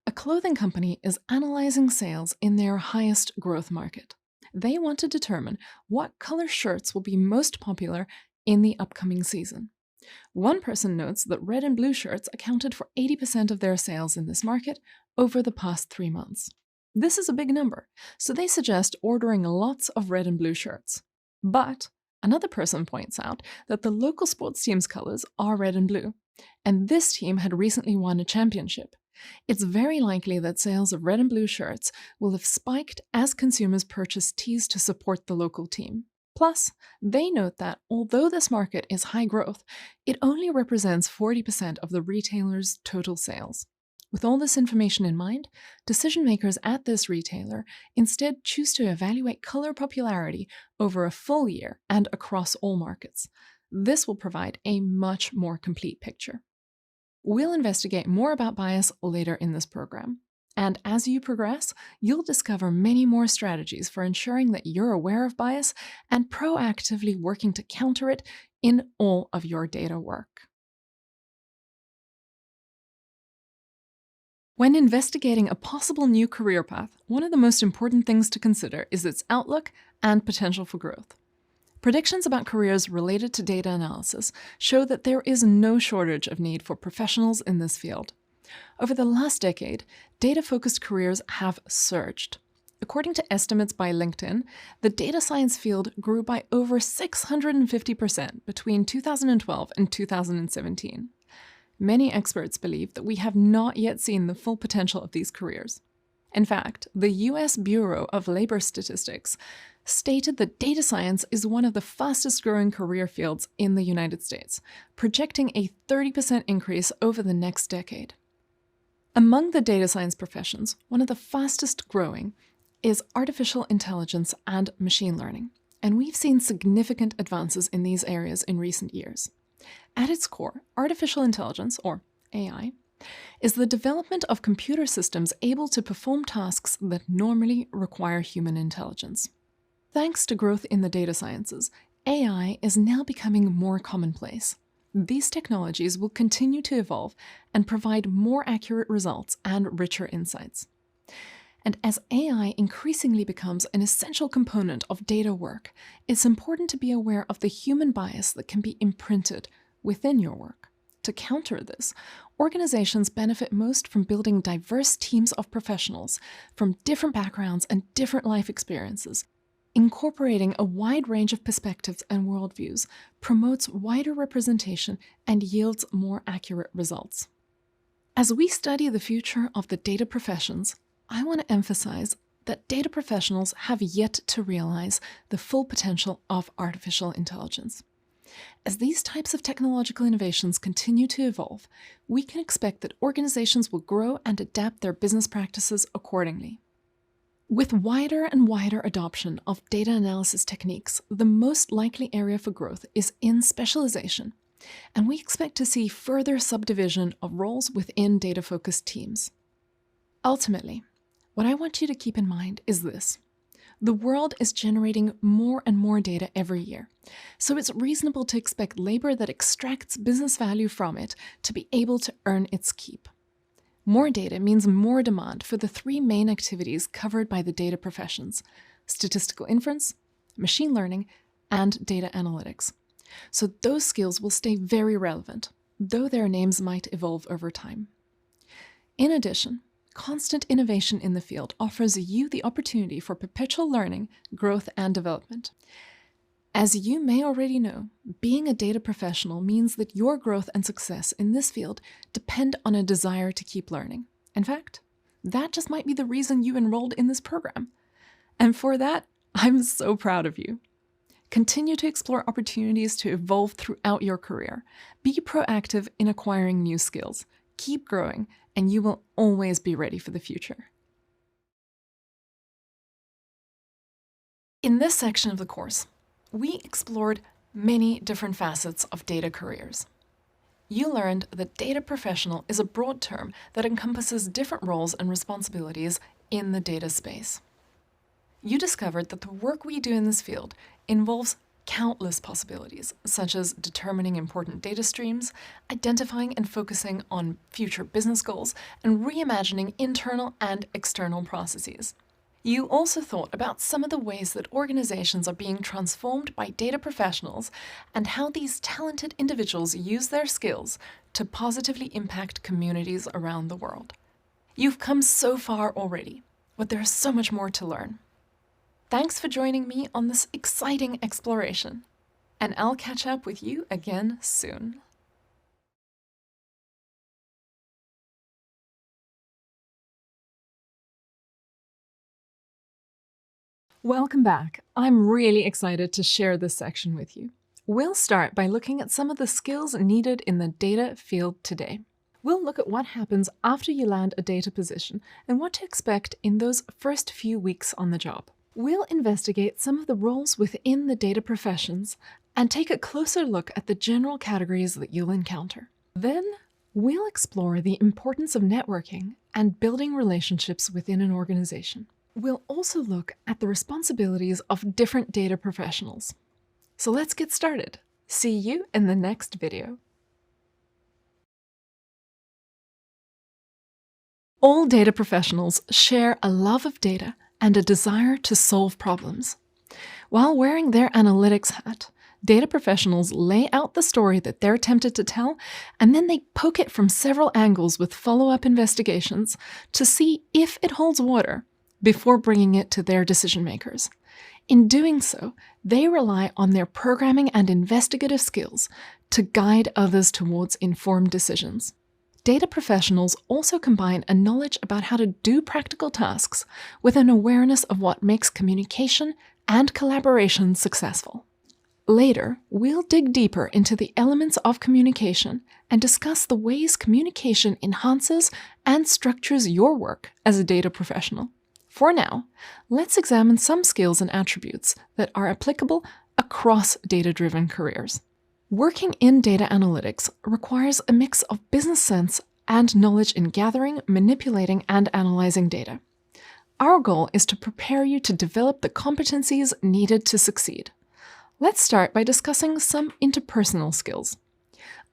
A clothing company is analyzing sales in their highest growth market. They want to determine what color shirts will be most popular in the upcoming season. One person notes that red and blue shirts accounted for 80% of their sales in this market over the past 3 months. This is a big number, so they suggest ordering lots of red and blue shirts. But another person points out that the local sports team's colors are red and blue, and this team had recently won a championship. It's very likely that sales of red and blue shirts will have spiked as consumers purchase tees to support the local team. Plus, they note that although this market is high growth, it only represents 40% of the retailer's total sales. With all this information in mind, decision makers at this retailer instead choose to evaluate color popularity over a full year and across all markets. This will provide a much more complete picture. We'll investigate more about bias later in this program. And as you progress, you'll discover many more strategies for ensuring that you're aware of bias and proactively working to counter it in all of your data work. When investigating a possible new career path, one of the most important things to consider is its outlook and potential for growth. Predictions about careers related to data analysis show that there is no shortage of need for professionals in this field. Over the last decade, data-focused careers have surged. According to estimates by LinkedIn, the data science field grew by over 650% between 2012 and 2017. Many experts believe that we have not yet seen the full potential of these careers. In fact, the US Bureau of Labor Statistics stated that data science is one of the fastest growing career fields in the United States, projecting a 30% increase over the next decade. Among the data science professions, one of the fastest growing is artificial intelligence and machine learning, and we've seen significant advances in these areas in recent years. At its core, artificial intelligence, or AI, is the development of computer systems able to perform tasks that normally require human intelligence. Thanks to growth in the data sciences, AI is now becoming more commonplace. These technologies will continue to evolve and provide more accurate results and richer insights. And as AI increasingly becomes an essential component of data work, it's important to be aware of the human bias that can be imprinted within your work. To counter this, organizations benefit most from building diverse teams of professionals from different backgrounds and different life experiences. Incorporating a wide range of perspectives and worldviews promotes wider representation and yields more accurate results. As we study the future of the data professions, I want to emphasize that data professionals have yet to realize the full potential of artificial intelligence. As these types of technological innovations continue to evolve, we can expect that organizations will grow and adapt their business practices accordingly. With wider and wider adoption of data analysis techniques, the most likely area for growth is in specialization, and we expect to see further subdivision of roles within data-focused teams. Ultimately, what I want you to keep in mind is this. The world is generating more and more data every year, so it's reasonable to expect labor that extracts business value from it to be able to earn its keep. More data means more demand for the three main activities covered by the data professions: statistical inference, machine learning, and data analytics. So those skills will stay very relevant, though their names might evolve over time. In addition, constant innovation in the field offers you the opportunity for perpetual learning, growth, and development. As you may already know, being a data professional means that your growth and success in this field depend on a desire to keep learning. In fact, that just might be the reason you enrolled in this program. And for that, I'm so proud of you. Continue to explore opportunities to evolve throughout your career. Be proactive in acquiring new skills. Keep growing, and you will always be ready for the future. In this section of the course, we explored many different facets of data careers. You learned that data professional is a broad term that encompasses different roles and responsibilities in the data space. You discovered that the work we do in this field involves countless possibilities, such as determining important data streams, identifying and focusing on future business goals, and reimagining internal and external processes. You also thought about some of the ways that organizations are being transformed by data professionals and how these talented individuals use their skills to positively impact communities around the world. You've come so far already, but there's so much more to learn. Thanks for joining me on this exciting exploration, and I'll catch up with you again soon. Welcome back. I'm really excited to share this section with you. We'll start by looking at some of the skills needed in the data field today. We'll look at what happens after you land a data position and what to expect in those first few weeks on the job. We'll investigate some of the roles within the data professions and take a closer look at the general categories that you'll encounter. Then, we'll explore the importance of networking and building relationships within an organization. We'll also look at the responsibilities of different data professionals. So let's get started. See you in the next video. All data professionals share a love of data and a desire to solve problems. While wearing their analytics hat, data professionals lay out the story that they're tempted to tell, and then they poke it from several angles with follow-up investigations to see if it holds water before bringing it to their decision makers. In doing so, they rely on their programming and investigative skills to guide others towards informed decisions. Data professionals also combine a knowledge about how to do practical tasks with an awareness of what makes communication and collaboration successful. Later, we'll dig deeper into the elements of communication and discuss the ways communication enhances and structures your work as a data professional. For now, let's examine some skills and attributes that are applicable across data-driven careers. Working in data analytics requires a mix of business sense and knowledge in gathering, manipulating, and analyzing data. Our goal is to prepare you to develop the competencies needed to succeed. Let's start by discussing some interpersonal skills.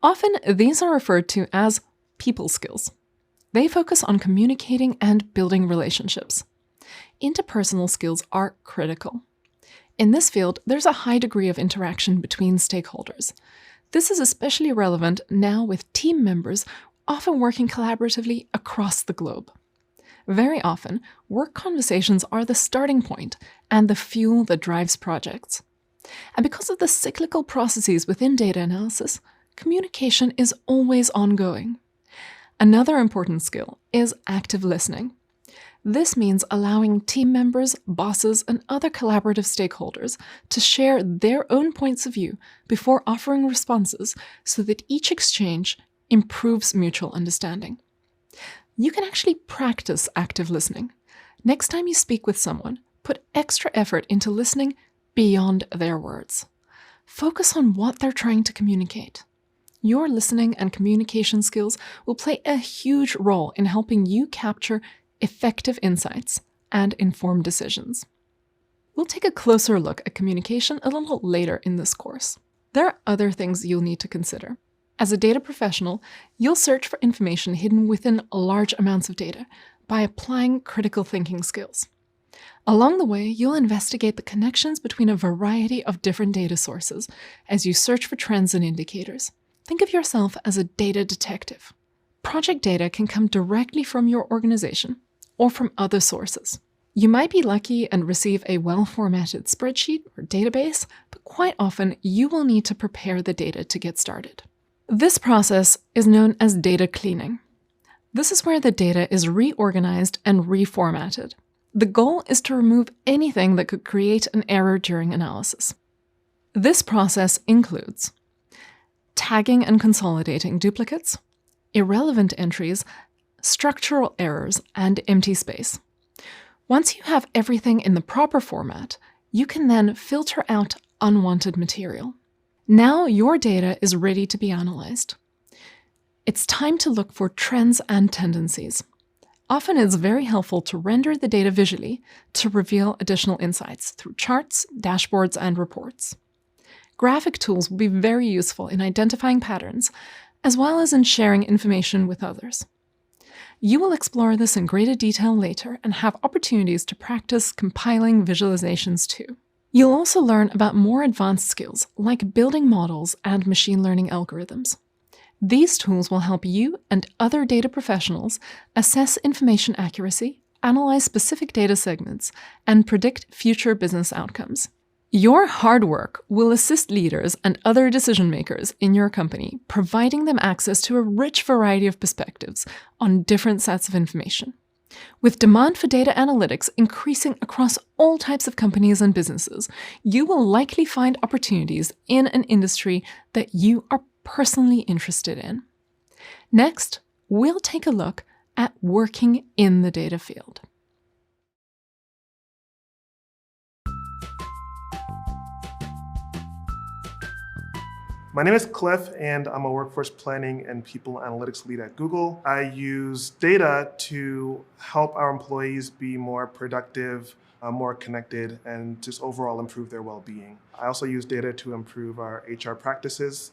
Often, these are referred to as people skills. They focus on communicating and building relationships. Interpersonal skills are critical. In this field, there's a high degree of interaction between stakeholders. This is especially relevant now with team members often working collaboratively across the globe. Very often, work conversations are the starting point and the fuel that drives projects. And because of the cyclical processes within data analysis, communication is always ongoing. Another important skill is active listening. This means allowing team members, bosses, and other collaborative stakeholders to share their own points of view before offering responses so that each exchange improves mutual understanding. You can actually practice active listening. Next time you speak with someone, put extra effort into listening beyond their words. Focus on what they're trying to communicate. Your listening and communication skills will play a huge role in helping you capture effective insights and informed decisions. We'll take a closer look at communication a little later in this course. There are other things you'll need to consider. As a data professional, you'll search for information hidden within large amounts of data by applying critical thinking skills. Along the way, you'll investigate the connections between a variety of different data sources as you search for trends and indicators. Think of yourself as a data detective. Project data can come directly from your organization or from other sources. You might be lucky and receive a well-formatted spreadsheet or database, but quite often you will need to prepare the data to get started. This process is known as data cleaning. This is where the data is reorganized and reformatted. The goal is to remove anything that could create an error during analysis. This process includes tagging and consolidating duplicates, irrelevant entries, structural errors, and empty space. Once you have everything in the proper format, you can then filter out unwanted material. Now your data is ready to be analyzed. It's time to look for trends and tendencies. Often it's very helpful to render the data visually to reveal additional insights through charts, dashboards, and reports. Graphic tools will be very useful in identifying patterns, as well as in sharing information with others. You will explore this in greater detail later and have opportunities to practice compiling visualizations too. You'll also learn about more advanced skills like building models and machine learning algorithms. These tools will help you and other data professionals assess information accuracy, analyze specific data segments, and predict future business outcomes. Your hard work will assist leaders and other decision makers in your company, providing them access to a rich variety of perspectives on different sets of information. With demand for data analytics increasing across all types of companies and businesses, you will likely find opportunities in an industry that you are personally interested in. Next, we'll take a look at working in the data field. My name is Cliff, and I'm a workforce planning and people analytics lead at Google. I use data to help our employees be more productive, more connected, and just overall improve their well-being. I also use data to improve our HR practices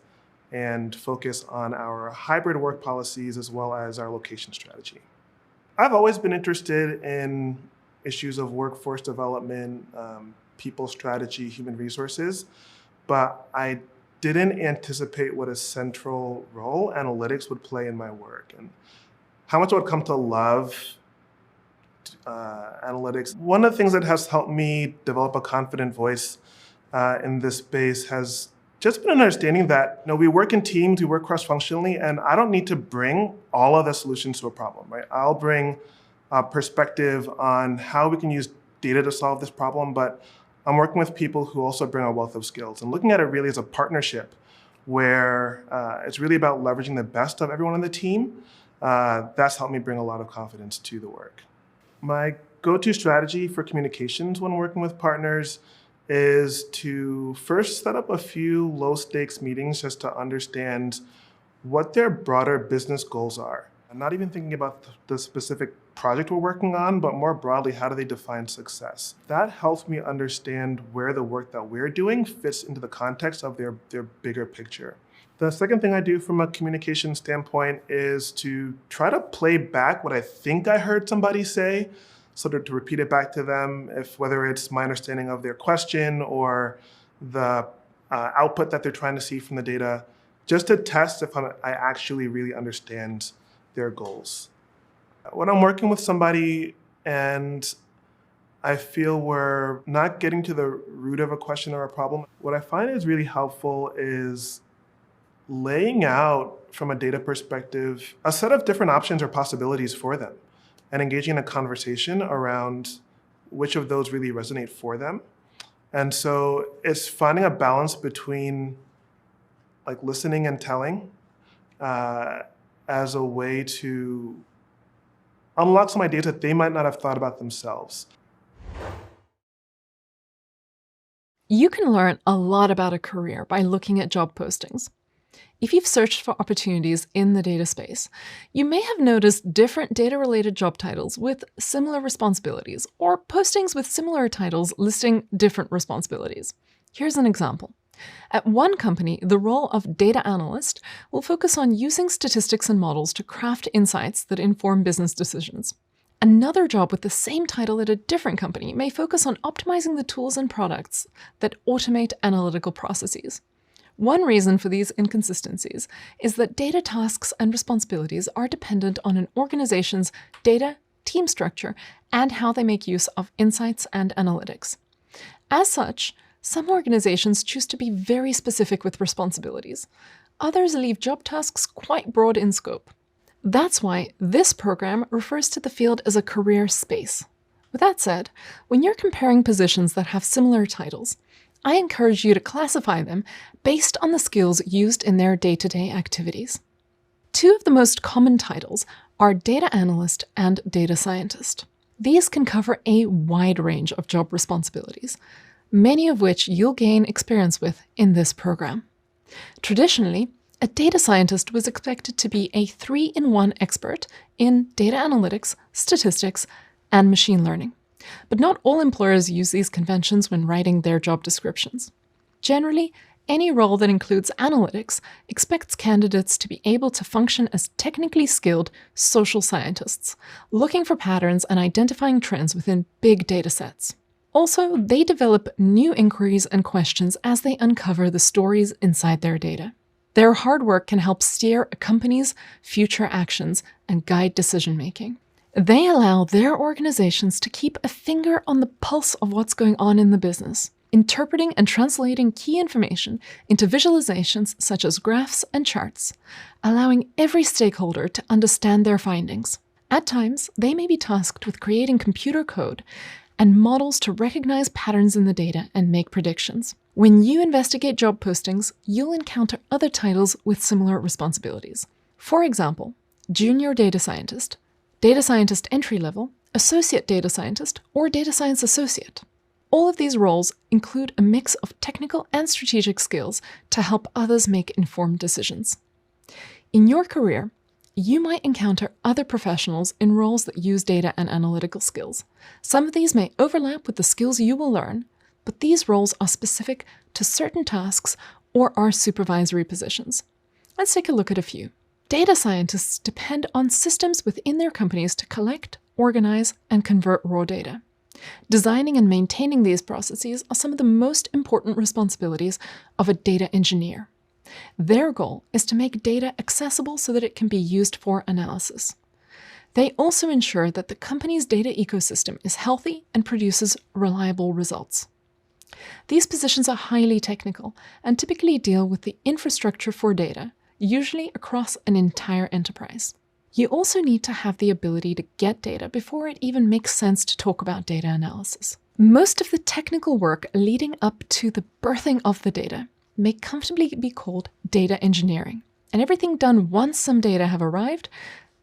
and focus on our hybrid work policies as well as our location strategy. I've always been interested in issues of workforce development, people strategy, human resources, but I didn't anticipate what a central role analytics would play in my work and how much I would come to love analytics. One of the things that has helped me develop a confident voice in this space has just been an understanding that we work in teams, we work cross-functionally, and I don't need to bring all of the solutions to a problem, right? I'll bring a perspective on how we can use data to solve this problem, but I'm working with people who also bring a wealth of skills and looking at it really as a partnership where it's really about leveraging the best of everyone on the team. That's helped me bring a lot of confidence to the work. My go-to strategy for communications when working with partners is to first set up a few low-stakes meetings just to understand what their broader business goals are. I'm not even thinking about the specific project we're working on, but more broadly, how do they define success? That helps me understand where the work that we're doing fits into the context of their bigger picture. The second thing I do from a communication standpoint is to try to play back what I think I heard somebody say, sort of to repeat it back to them, whether it's my understanding of their question or the output that they're trying to see from the data. just to test if I actually really understand their goals. When I'm working with somebody and I feel we're not getting to the root of a question or a problem, what I find is really helpful is laying out, from a data perspective, a set of different options or possibilities for them and engaging in a conversation around which of those really resonate for them. And so it's finding a balance between like listening and telling as a way to unlock some ideas that they might not have thought about themselves. You can learn a lot about a career by looking at job postings. If you've searched for opportunities in the data space, you may have noticed different data-related job titles with similar responsibilities, or postings with similar titles listing different responsibilities. Here's an example. At one company, the role of data analyst will focus on using statistics and models to craft insights that inform business decisions. Another job with the same title at a different company may focus on optimizing the tools and products that automate analytical processes. One reason for these inconsistencies is that data tasks and responsibilities are dependent on an organization's data, team structure, and how they make use of insights and analytics. As such, some organizations choose to be very specific with responsibilities. Others leave job tasks quite broad in scope. That's why this program refers to the field as a career space. With that said, when you're comparing positions that have similar titles, I encourage you to classify them based on the skills used in their day-to-day activities. Two of the most common titles are data analyst and data scientist. These can cover a wide range of job responsibilities, many of which you'll gain experience with in this program. Traditionally, a data scientist was expected to be a 3-in-1 expert in data analytics, statistics, and machine learning. But not all employers use these conventions when writing their job descriptions. Generally, any role that includes analytics expects candidates to be able to function as technically skilled social scientists, looking for patterns and identifying trends within big data sets. Also, they develop new inquiries and questions as they uncover the stories inside their data. Their hard work can help steer a company's future actions and guide decision-making. They allow their organizations to keep a finger on the pulse of what's going on in the business, interpreting and translating key information into visualizations such as graphs and charts, allowing every stakeholder to understand their findings. At times, they may be tasked with creating computer code and models to recognize patterns in the data and make predictions. When you investigate job postings, you'll encounter other titles with similar responsibilities. For example, junior data scientist entry level, associate data scientist, or data science associate. All of these roles include a mix of technical and strategic skills to help others make informed decisions. In your career, you might encounter other professionals in roles that use data and analytical skills. Some of these may overlap with the skills you will learn, but these roles are specific to certain tasks or are supervisory positions. Let's take a look at a few. Data scientists depend on systems within their companies to collect, organize, and convert raw data. Designing and maintaining these processes are some of the most important responsibilities of a data engineer. Their goal is to make data accessible so that it can be used for analysis. They also ensure that the company's data ecosystem is healthy and produces reliable results. These positions are highly technical and typically deal with the infrastructure for data, usually across an entire enterprise. You also need to have the ability to get data before it even makes sense to talk about data analysis. Most of the technical work leading up to the birthing of the data may comfortably be called data engineering, and everything done once some data have arrived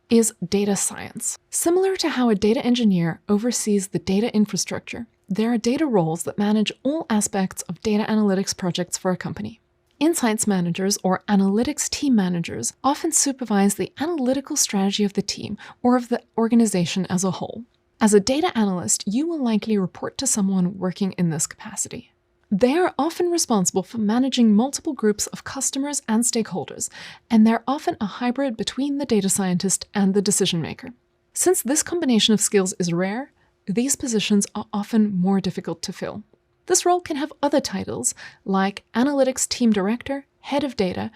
is data science. Similar to how a data engineer oversees the data infrastructure, there are data roles that manage all aspects of data analytics projects for a company. Insights managers or analytics team managers often supervise the analytical strategy of the team or of the organization as a whole. As a data analyst, you will likely report to someone working in this capacity. They are often responsible for managing multiple groups of customers and stakeholders, and they're often a hybrid between the data scientist and the decision maker. Since this combination of skills is rare, these positions are often more difficult to fill. This role can have other titles like Analytics Team Director, Head of Data,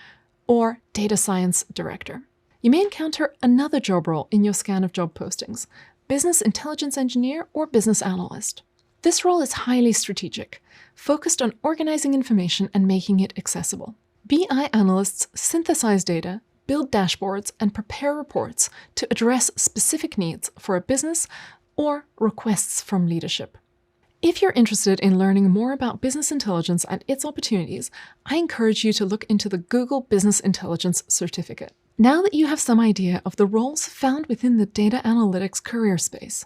or data science director. You may encounter another job role in your scan of job postings, business intelligence engineer or business analyst. This role is highly strategic, focused on organizing information and making it accessible. BI analysts synthesize data, build dashboards, and prepare reports to address specific needs for a business or requests from leadership. If you're interested in learning more about business intelligence and its opportunities, I encourage you to look into the Google Business Intelligence Certificate. Now that you have some idea of the roles found within the data analytics career space,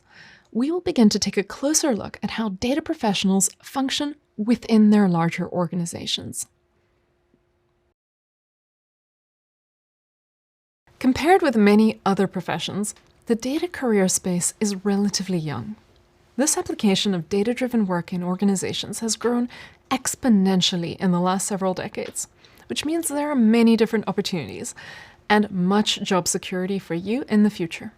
we will begin to take a closer look at how data professionals function within their larger organizations. Compared with many other professions, the data career space is relatively young. This application of data-driven work in organizations has grown exponentially in the last several decades, which means there are many different opportunities and much job security for you in the future.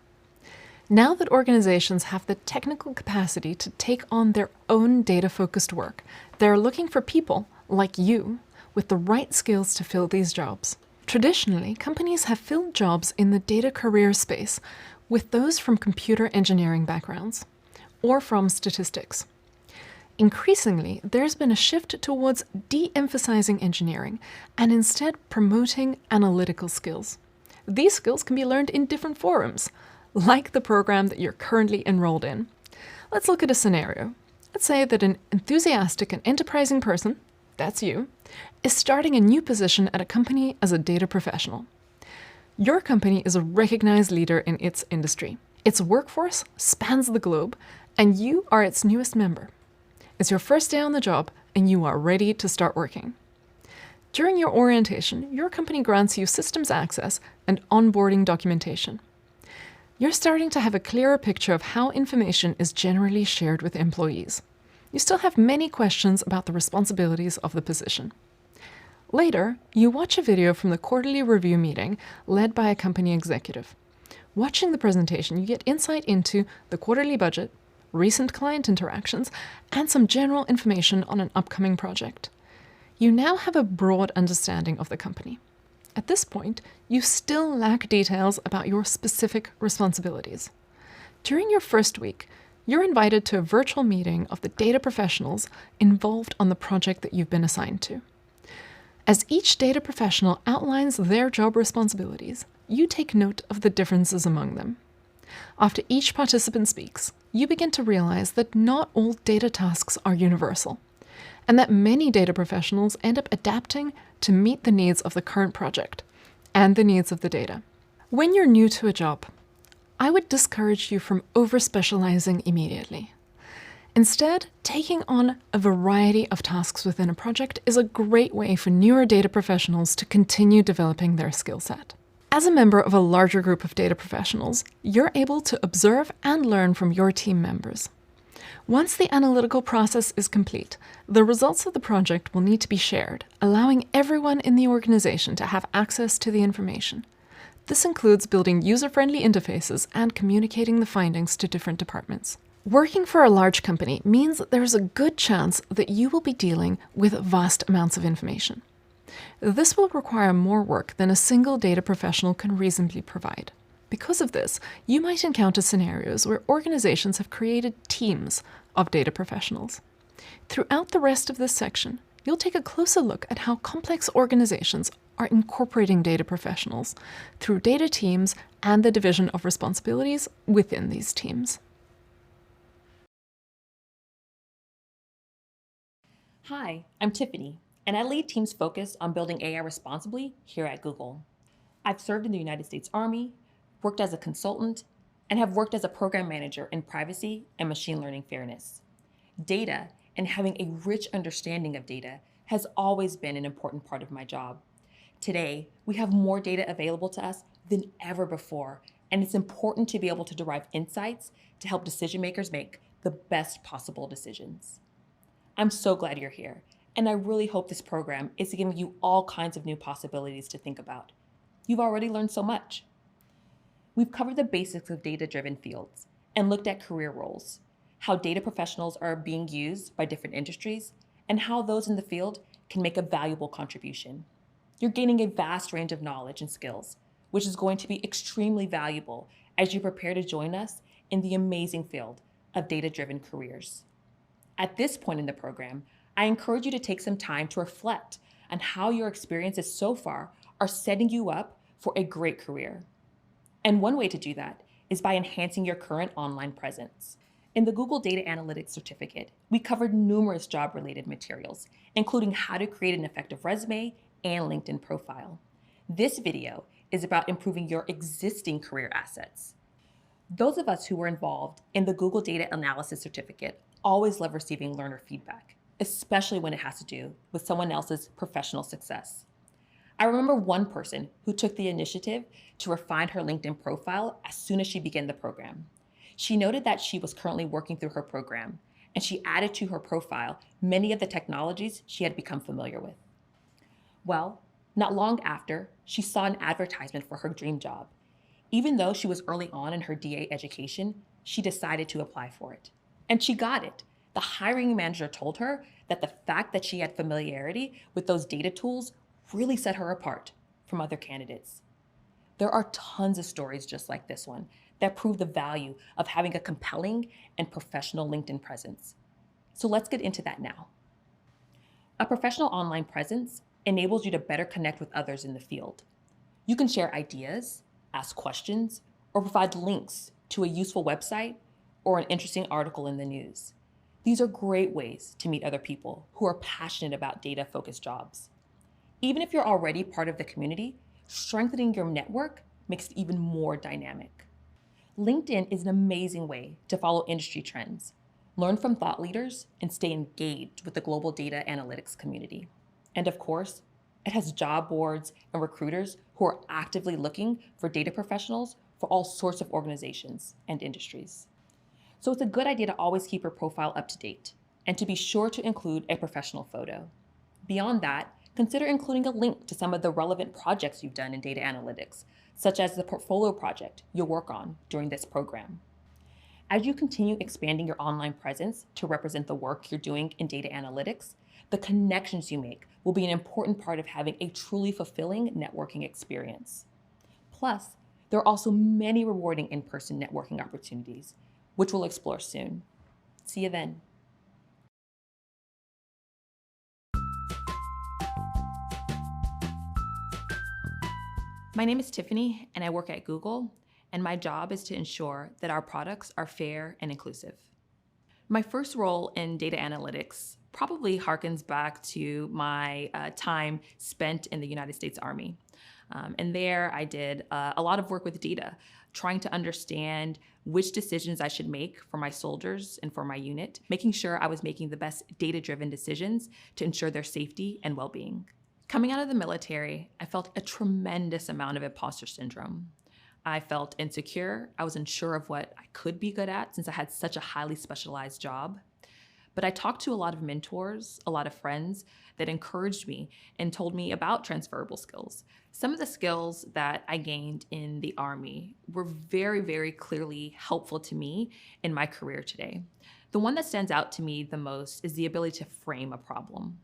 Now that organizations have the technical capacity to take on their own data-focused work, they're looking for people like you with the right skills to fill these jobs. Traditionally, companies have filled jobs in the data career space with those from computer engineering backgrounds or from statistics. Increasingly, there's been a shift towards de-emphasizing engineering and instead promoting analytical skills. These skills can be learned in different forums, like the program that you're currently enrolled in. Let's look at a scenario. Let's say that an enthusiastic and enterprising person, that's you, is starting a new position at a company as a data professional. Your company is a recognized leader in its industry. Its workforce spans the globe, and you are its newest member. It's your first day on the job, and you are ready to start working. During your orientation, your company grants you systems access and onboarding documentation. You're starting to have a clearer picture of how information is generally shared with employees. You still have many questions about the responsibilities of the position. Later, you watch a video from the quarterly review meeting led by a company executive. Watching the presentation, you get insight into the quarterly budget, recent client interactions, and some general information on an upcoming project. You now have a broad understanding of the company. At this point, you still lack details about your specific responsibilities. During your first week, you're invited to a virtual meeting of the data professionals involved on the project that you've been assigned to. As each data professional outlines their job responsibilities, you take note of the differences among them. After each participant speaks, you begin to realize that not all data tasks are universal, and that many data professionals end up adapting to meet the needs of the current project and the needs of the data. When you're new to a job, I would discourage you from over-specializing immediately. Instead, taking on a variety of tasks within a project is a great way for newer data professionals to continue developing their skill set. As a member of a larger group of data professionals, you're able to observe and learn from your team members. Once the analytical process is complete, the results of the project will need to be shared, allowing everyone in the organization to have access to the information. This includes building user-friendly interfaces and communicating the findings to different departments. Working for a large company means that there's a good chance that you will be dealing with vast amounts of information. This will require more work than a single data professional can reasonably provide. Because of this, you might encounter scenarios where organizations have created teams of data professionals. Throughout the rest of this section, you'll take a closer look at how complex organizations are incorporating data professionals through data teams and the division of responsibilities within these teams. Hi, I'm Tiffany, and I lead teams focused on building AI responsibly here at Google. I've served in the United States Army, worked as a consultant, and have worked as a program manager in privacy and machine learning fairness. Data and having a rich understanding of data has always been an important part of my job. Today, we have more data available to us than ever before, and it's important to be able to derive insights to help decision makers make the best possible decisions. I'm so glad you're here, and I really hope this program is giving you all kinds of new possibilities to think about. You've already learned so much. We've covered the basics of data-driven fields and looked at career roles, how data professionals are being used by different industries, and how those in the field can make a valuable contribution. You're gaining a vast range of knowledge and skills, which is going to be extremely valuable as you prepare to join us in the amazing field of data-driven careers. At this point in the program, I encourage you to take some time to reflect on how your experiences so far are setting you up for a great career. And one way to do that is by enhancing your current online presence. In the Google Data Analytics Certificate, we covered numerous job-related materials, including how to create an effective resume and LinkedIn profile. This video is about improving your existing career assets. Those of us who were involved in the Google Data Analysis Certificate always love receiving learner feedback, especially when it has to do with someone else's professional success. I remember one person who took the initiative to refine her LinkedIn profile as soon as she began the program. She noted that she was currently working through her program, and she added to her profile many of the technologies she had become familiar with. Well, not long after, she saw an advertisement for her dream job. Even though she was early on in her DA education, she decided to apply for it. And she got it. The hiring manager told her that the fact that she had familiarity with those data tools really set her apart from other candidates. There are tons of stories just like this one that prove the value of having a compelling and professional LinkedIn presence. So let's get into that now. A professional online presence enables you to better connect with others in the field. You can share ideas, ask questions, or provide links to a useful website or an interesting article in the news. These are great ways to meet other people who are passionate about data-focused jobs. Even if you're already part of the community, strengthening your network makes it even more dynamic. LinkedIn is an amazing way to follow industry trends, learn from thought leaders, and stay engaged with the global data analytics community. And of course, it has job boards and recruiters who are actively looking for data professionals for all sorts of organizations and industries. So it's a good idea to always keep your profile up to date and to be sure to include a professional photo. Beyond that, consider including a link to some of the relevant projects you've done in data analytics, such as the portfolio project you'll work on during this program. As you continue expanding your online presence to represent the work you're doing in data analytics, the connections you make will be an important part of having a truly fulfilling networking experience. Plus, there are also many rewarding in-person networking opportunities, which we'll explore soon. See you then. My name is Tiffany, and I work at Google, and my job is to ensure that our products are fair and inclusive. My first role in data analytics probably harkens back to my time spent in the United States Army. And there I did a lot of work with data, trying to understand which decisions I should make for my soldiers and for my unit, making sure I was making the best data-driven decisions to ensure their safety and well-being. Coming out of the military, I felt a tremendous amount of imposter syndrome. I felt insecure. I was unsure of what I could be good at since I had such a highly specialized job. But I talked to a lot of mentors, a lot of friends that encouraged me and told me about transferable skills. Some of the skills that I gained in the Army were very, very clearly helpful to me in my career today. The one that stands out to me the most is the ability to frame a problem.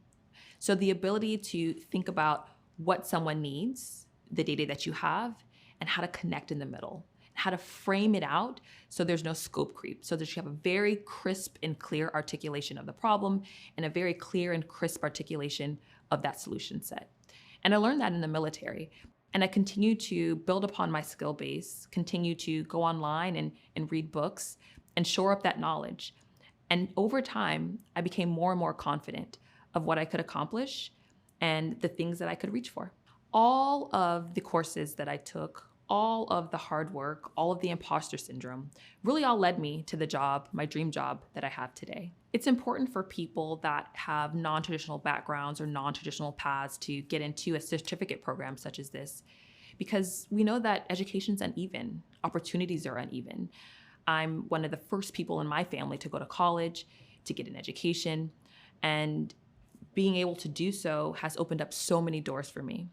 So the ability to think about what someone needs, the data that you have, and how to connect in the middle, how to frame it out so there's no scope creep, so that you have a very crisp and clear articulation of the problem and a very clear and crisp articulation of that solution set. And I learned that in the military. And I continue to build upon my skill base, continue to go online and read books and shore up that knowledge. And over time, I became more and more confident of what I could accomplish and the things that I could reach for. All of the courses that I took, all of the hard work, all of the imposter syndrome, really all led me to the job, my dream job that I have today. It's important for people that have non-traditional backgrounds or non-traditional paths to get into a certificate program such as this, because we know that education's uneven, opportunities are uneven. I'm one of the first people in my family to go to college, to get an education, and being able to do so has opened up so many doors for me.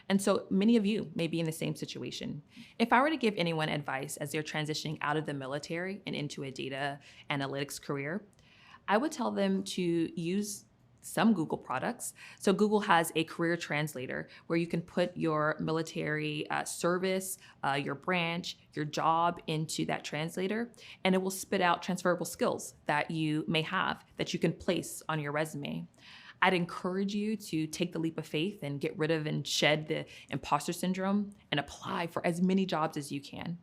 And so many of you may be in the same situation. If I were to give anyone advice as they're transitioning out of the military and into a data analytics career, I would tell them to use some Google products. So Google has a career translator where you can put your military service, your branch, your job into that translator, and it will spit out transferable skills that you may have that you can place on your resume. I'd encourage you to take the leap of faith and get rid of and shed the imposter syndrome and apply for as many jobs as you can.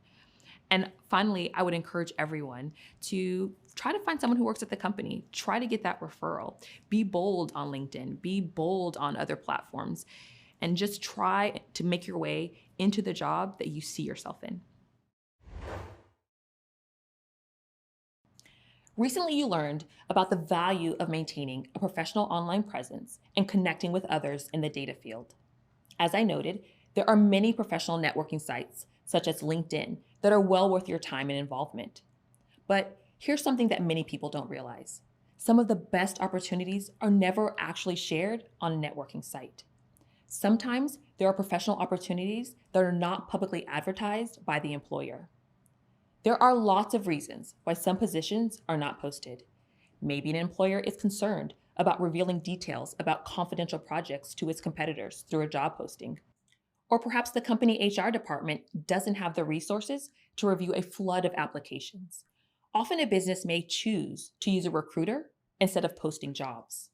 And finally, I would encourage everyone to try to find someone who works at the company. Try to get that referral. Be bold on LinkedIn. Be bold on other platforms. And just try to make your way into the job that you see yourself in. Recently, you learned about the value of maintaining a professional online presence and connecting with others in the data field. As I noted, there are many professional networking sites, such as LinkedIn, that are well worth your time and involvement. But here's something that many people don't realize. Some of the best opportunities are never actually shared on a networking site. Sometimes there are professional opportunities that are not publicly advertised by the employer. There are lots of reasons why some positions are not posted. Maybe an employer is concerned about revealing details about confidential projects to its competitors through a job posting. Or perhaps the company HR department doesn't have the resources to review a flood of applications. Often a business may choose to use a recruiter instead of posting jobs.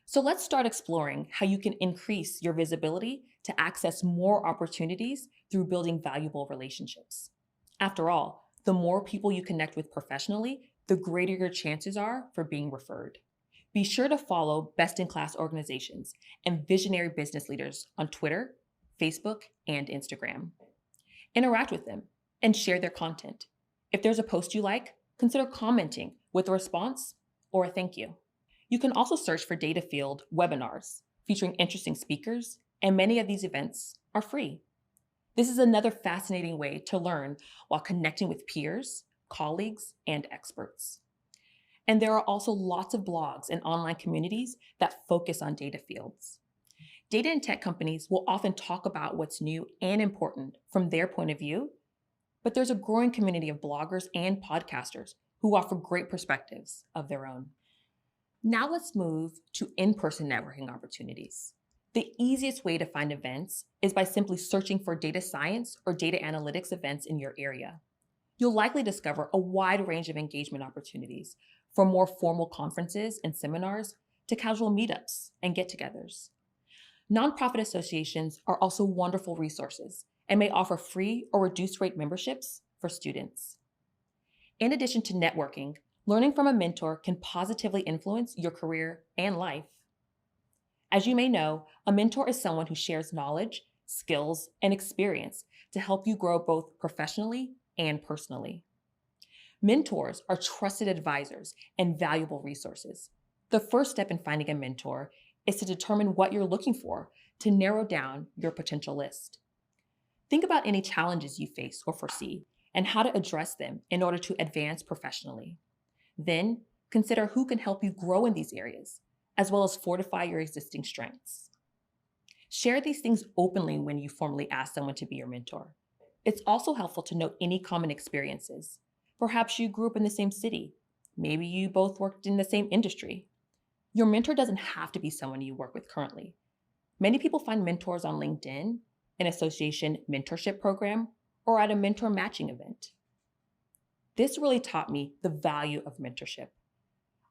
So let's start exploring how you can increase your visibility to access more opportunities through building valuable relationships. After all, the more people you connect with professionally, the greater your chances are for being referred. Be sure to follow best-in-class organizations and visionary business leaders on Twitter, Facebook, and Instagram. Interact with them and share their content. If there's a post you like, consider commenting with a response or a thank you. You can also search for data field webinars featuring interesting speakers, and many of these events are free. This is another fascinating way to learn while connecting with peers, colleagues, and experts. And there are also lots of blogs and online communities that focus on data fields. Data and tech companies will often talk about what's new and important from their point of view, but there's a growing community of bloggers and podcasters who offer great perspectives of their own. Now let's move to in-person networking opportunities. The easiest way to find events is by simply searching for data science or data analytics events in your area. You'll likely discover a wide range of engagement opportunities, from more formal conferences and seminars to casual meetups and get-togethers. Nonprofit associations are also wonderful resources and may offer free or reduced rate memberships for students. In addition to networking, learning from a mentor can positively influence your career and life. As you may know, a mentor is someone who shares knowledge, skills, and experience to help you grow both professionally and personally. Mentors are trusted advisors and valuable resources. The first step in finding a mentor is to determine what you're looking for to narrow down your potential list. Think about any challenges you face or foresee and how to address them in order to advance professionally. Then consider who can help you grow in these areas, as well as fortify your existing strengths. Share these things openly when you formally ask someone to be your mentor. It's also helpful to note any common experiences. Perhaps you grew up in the same city. Maybe you both worked in the same industry. Your mentor doesn't have to be someone you work with currently. Many people find mentors on LinkedIn, an association mentorship program, or at a mentor matching event. This really taught me the value of mentorship.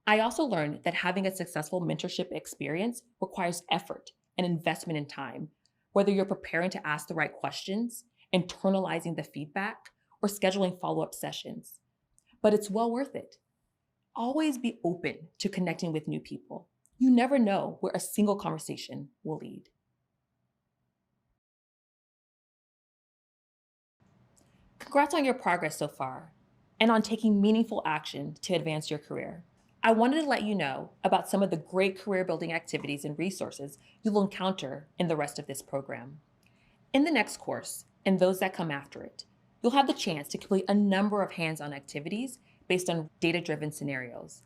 I also learned that having a successful mentorship experience requires effort and investment in time, whether you're preparing to ask the right questions, internalizing the feedback, or scheduling follow-up sessions. But it's well worth it. Always be open to connecting with new people. You never know where a single conversation will lead. Congrats on your progress so far and on taking meaningful action to advance your career. I wanted to let you know about some of the great career building activities and resources you'll encounter in the rest of this program. In the next course, and those that come after it, you'll have the chance to complete a number of hands-on activities based on data-driven scenarios.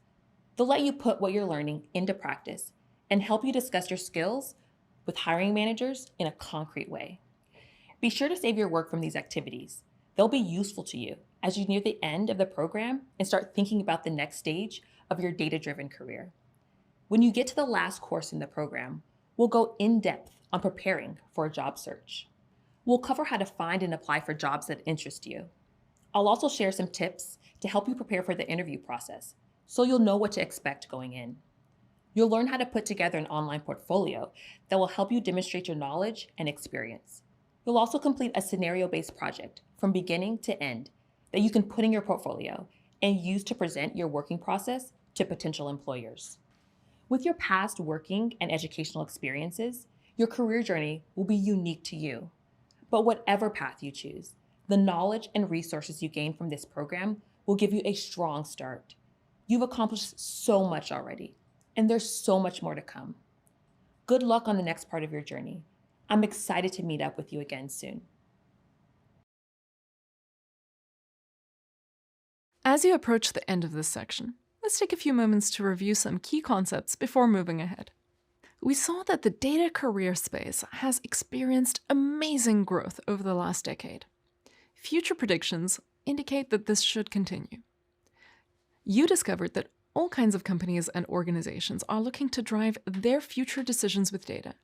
They'll let you put what you're learning into practice and help you discuss your skills with hiring managers in a concrete way. Be sure to save your work from these activities. They'll be useful to you as you near the end of the program and start thinking about the next stage of your data-driven career. When you get to the last course in the program, we'll go in depth on preparing for a job search. We'll cover how to find and apply for jobs that interest you. I'll also share some tips to help you prepare for the interview process, so you'll know what to expect going in. You'll learn how to put together an online portfolio that will help you demonstrate your knowledge and experience. You'll also complete a scenario-based project from beginning to end that you can put in your portfolio and use to present your working process to potential employers. With your past working and educational experiences, your career journey will be unique to you. But whatever path you choose, the knowledge and resources you gain from this program will give you a strong start. You've accomplished so much already, and there's so much more to come. Good luck on the next part of your journey. I'm excited to meet up with you again soon. As you approach the end of this section, let's take a few moments to review some key concepts before moving ahead. We saw that the data career space has experienced amazing growth over the last decade. Future predictions indicate that this should continue. You discovered that all kinds of companies and organizations are looking to drive their future decisions with data,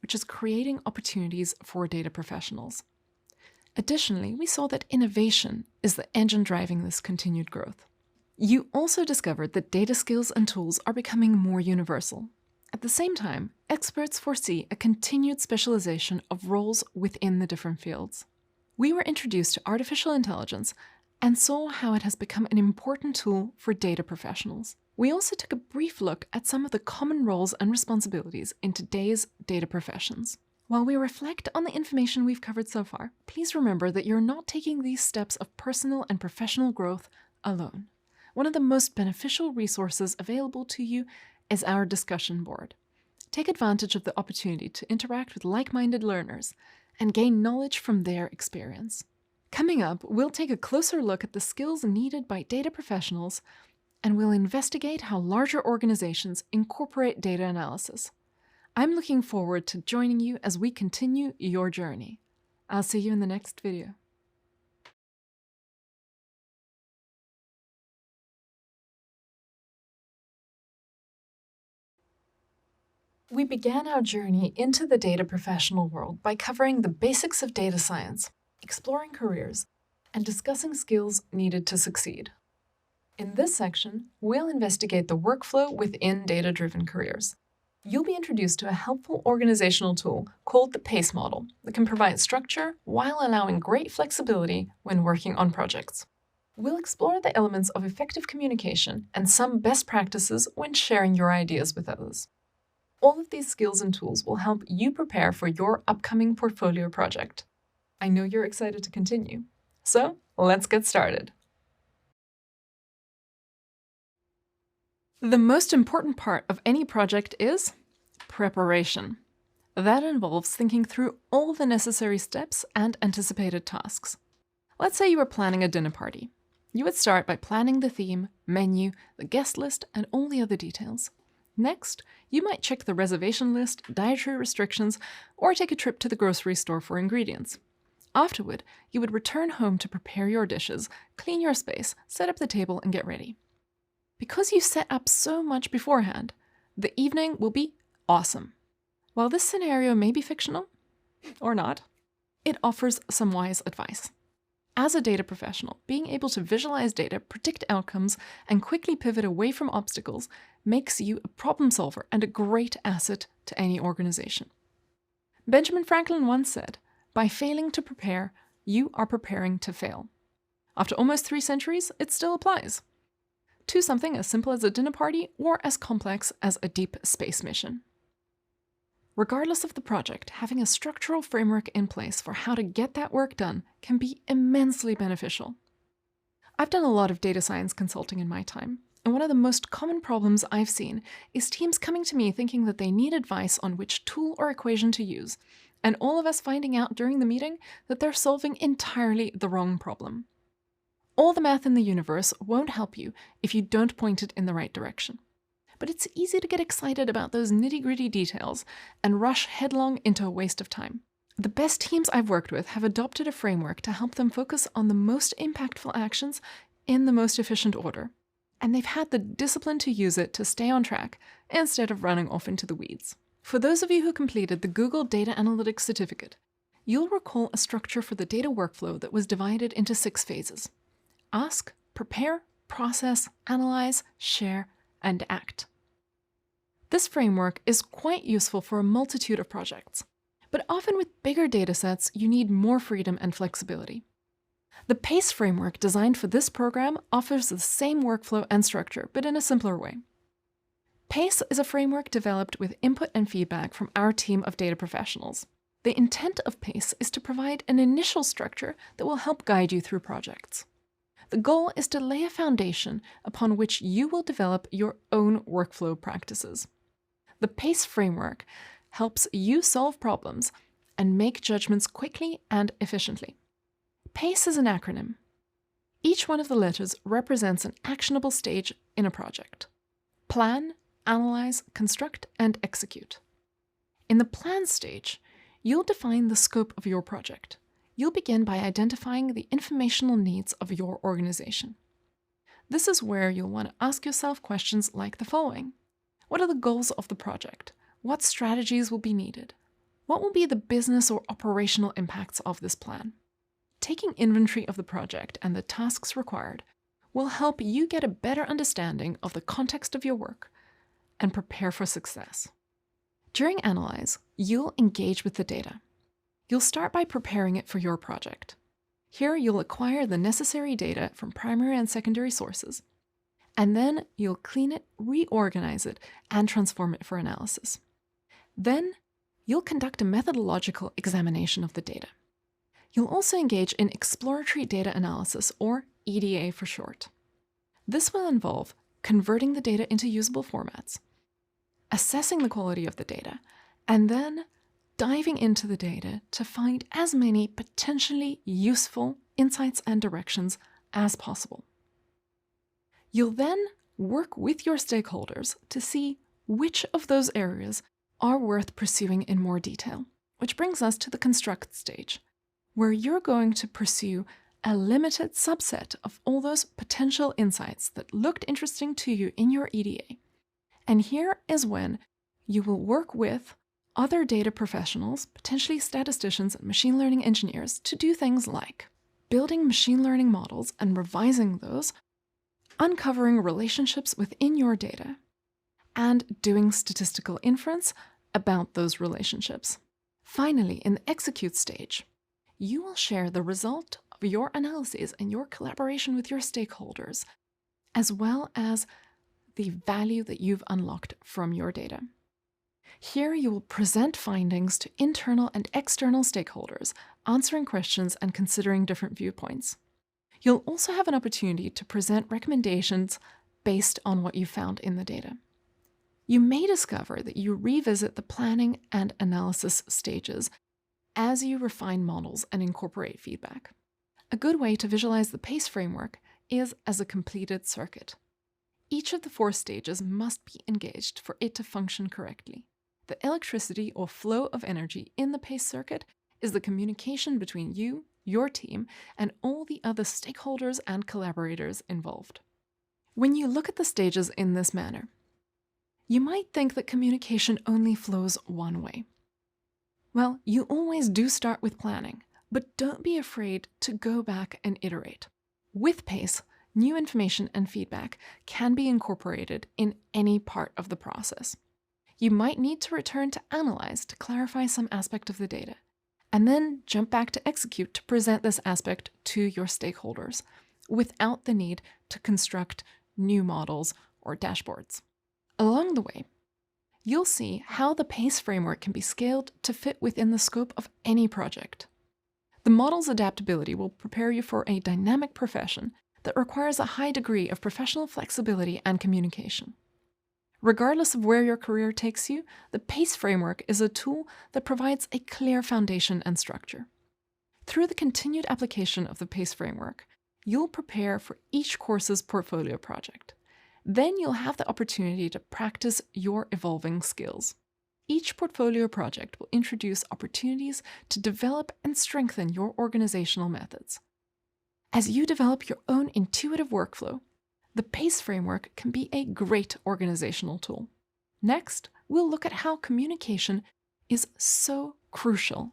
which is creating opportunities for data professionals. Additionally, we saw that innovation is the engine driving this continued growth. You also discovered that data skills and tools are becoming more universal. At the same time, experts foresee a continued specialization of roles within the different fields. We were introduced to artificial intelligence and saw how it has become an important tool for data professionals. We also took a brief look at some of the common roles and responsibilities in today's data professions. While we reflect on the information we've covered so far, please remember that you're not taking these steps of personal and professional growth alone. One of the most beneficial resources available to you is our discussion board. Take advantage of the opportunity to interact with like-minded learners and gain knowledge from their experience. Coming up, we'll take a closer look at the skills needed by data professionals, and we'll investigate how larger organizations incorporate data analysis. I'm looking forward to joining you as we continue your journey. I'll see you in the next video. We began our journey into the data professional world by covering the basics of data science, exploring careers, and discussing skills needed to succeed. In this section, we'll investigate the workflow within data-driven careers. You'll be introduced to a helpful organizational tool called the PACE model that can provide structure while allowing great flexibility when working on projects. We'll explore the elements of effective communication and some best practices when sharing your ideas with others. All of these skills and tools will help you prepare for your upcoming portfolio project. I know you're excited to continue. So, let's get started. The most important part of any project is preparation. That involves thinking through all the necessary steps and anticipated tasks. Let's say you are planning a dinner party. You would start by planning the theme, menu, the guest list, and all the other details. Next, you might check the reservation list, dietary restrictions, or take a trip to the grocery store for ingredients. Afterward, you would return home to prepare your dishes, clean your space, set up the table, and get ready. Because you set up so much beforehand, the evening will be awesome. While this scenario may be fictional, or not, it offers some wise advice. As a data professional, being able to visualize data, predict outcomes, and quickly pivot away from obstacles makes you a problem solver and a great asset to any organization. Benjamin Franklin once said, "By failing to prepare, you are preparing to fail." After almost 3 centuries, it still applies to something as simple as a dinner party or as complex as a deep space mission. Regardless of the project, having a structural framework in place for how to get that work done can be immensely beneficial. I've done a lot of data science consulting in my time, and one of the most common problems I've seen is teams coming to me thinking that they need advice on which tool or equation to use, and all of us finding out during the meeting that they're solving entirely the wrong problem. All the math in the universe won't help you if you don't point it in the right direction. But it's easy to get excited about those nitty-gritty details and rush headlong into a waste of time. The best teams I've worked with have adopted a framework to help them focus on the most impactful actions in the most efficient order. and they've had the discipline to use it to stay on track instead of running off into the weeds. For those of you who completed the Google Data Analytics Certificate, you'll recall a structure for the data workflow that was divided into 6 phases: ask, prepare, process, analyze, share, and act. This framework is quite useful for a multitude of projects, but often with bigger datasets, you need more freedom and flexibility. The PACE framework designed for this program offers the same workflow and structure, but in a simpler way. PACE is a framework developed with input and feedback from our team of data professionals. The intent of PACE is to provide an initial structure that will help guide you through projects. The goal is to lay a foundation upon which you will develop your own workflow practices. The PACE framework helps you solve problems and make judgments quickly and efficiently. PACE is an acronym. Each one of the letters represents an actionable stage in a project: plan, analyze, construct, and execute. In the plan stage, you'll define the scope of your project. You'll begin by identifying the informational needs of your organization. This is where you'll want to ask yourself questions like the following: what are the goals of the project? What strategies will be needed? What will be the business or operational impacts of this plan? Taking inventory of the project and the tasks required will help you get a better understanding of the context of your work and prepare for success. During Analyze, you'll engage with the data. You'll start by preparing it for your project. Here, you'll acquire the necessary data from primary and secondary sources, and then you'll clean it, reorganize it, and transform it for analysis. Then, you'll conduct a methodological examination of the data. You'll also engage in exploratory data analysis, or EDA for short. This will involve converting the data into usable formats, assessing the quality of the data, and then diving into the data to find as many potentially useful insights and directions as possible. You'll then work with your stakeholders to see which of those areas are worth pursuing in more detail, which brings us to the construct stage, where you're going to pursue a limited subset of all those potential insights that looked interesting to you in your EDA. And here is when you will work with other data professionals, potentially statisticians and machine learning engineers, to do things like building machine learning models and revising those, uncovering relationships within your data, and doing statistical inference about those relationships. Finally, in the execute stage, you will share the result of your analyses and your collaboration with your stakeholders, as well as the value that you've unlocked from your data. Here you will present findings to internal and external stakeholders, answering questions and considering different viewpoints. You'll also have an opportunity to present recommendations based on what you found in the data. You may discover that you revisit the planning and analysis stages as you refine models and incorporate feedback. A good way to visualize the PACE framework is as a completed circuit. Each of the 4 stages must be engaged for it to function correctly. The electricity or flow of energy in the PACE circuit is the communication between you, your team, and all the other stakeholders and collaborators involved. When you look at the stages in this manner, you might think that communication only flows one way. Well, you always do start with planning, but don't be afraid to go back and iterate. With PACE, new information and feedback can be incorporated in any part of the process. You might need to return to Analyze to clarify some aspect of the data, and then jump back to Execute to present this aspect to your stakeholders, without the need to construct new models or dashboards. Along the way, you'll see how the PACE framework can be scaled to fit within the scope of any project. The model's adaptability will prepare you for a dynamic profession that requires a high degree of professional flexibility and communication. Regardless of where your career takes you, the PACE framework is a tool that provides a clear foundation and structure. Through the continued application of the PACE framework, you'll prepare for each course's portfolio project. Then you'll have the opportunity to practice your evolving skills. Each portfolio project will introduce opportunities to develop and strengthen your organizational methods. As you develop your own intuitive workflow, the PACE framework can be a great organizational tool. Next, we'll look at how communication is so crucial.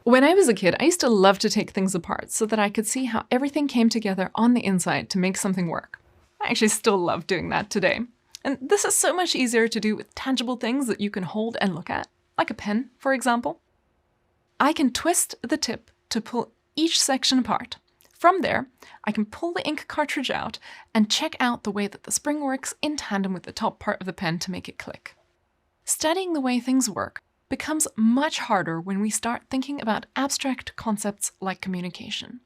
When I was a kid, I used to love to take things apart so that I could see how everything came together on the inside to make something work. I actually still love doing that today. And this is so much easier to do with tangible things that you can hold and look at, like a pen, for example. I can twist the tip to pull each section apart. From there, I can pull the ink cartridge out and check out the way that the spring works in tandem with the top part of the pen to make it click. Studying the way things work becomes much harder when we start thinking about abstract concepts like communication.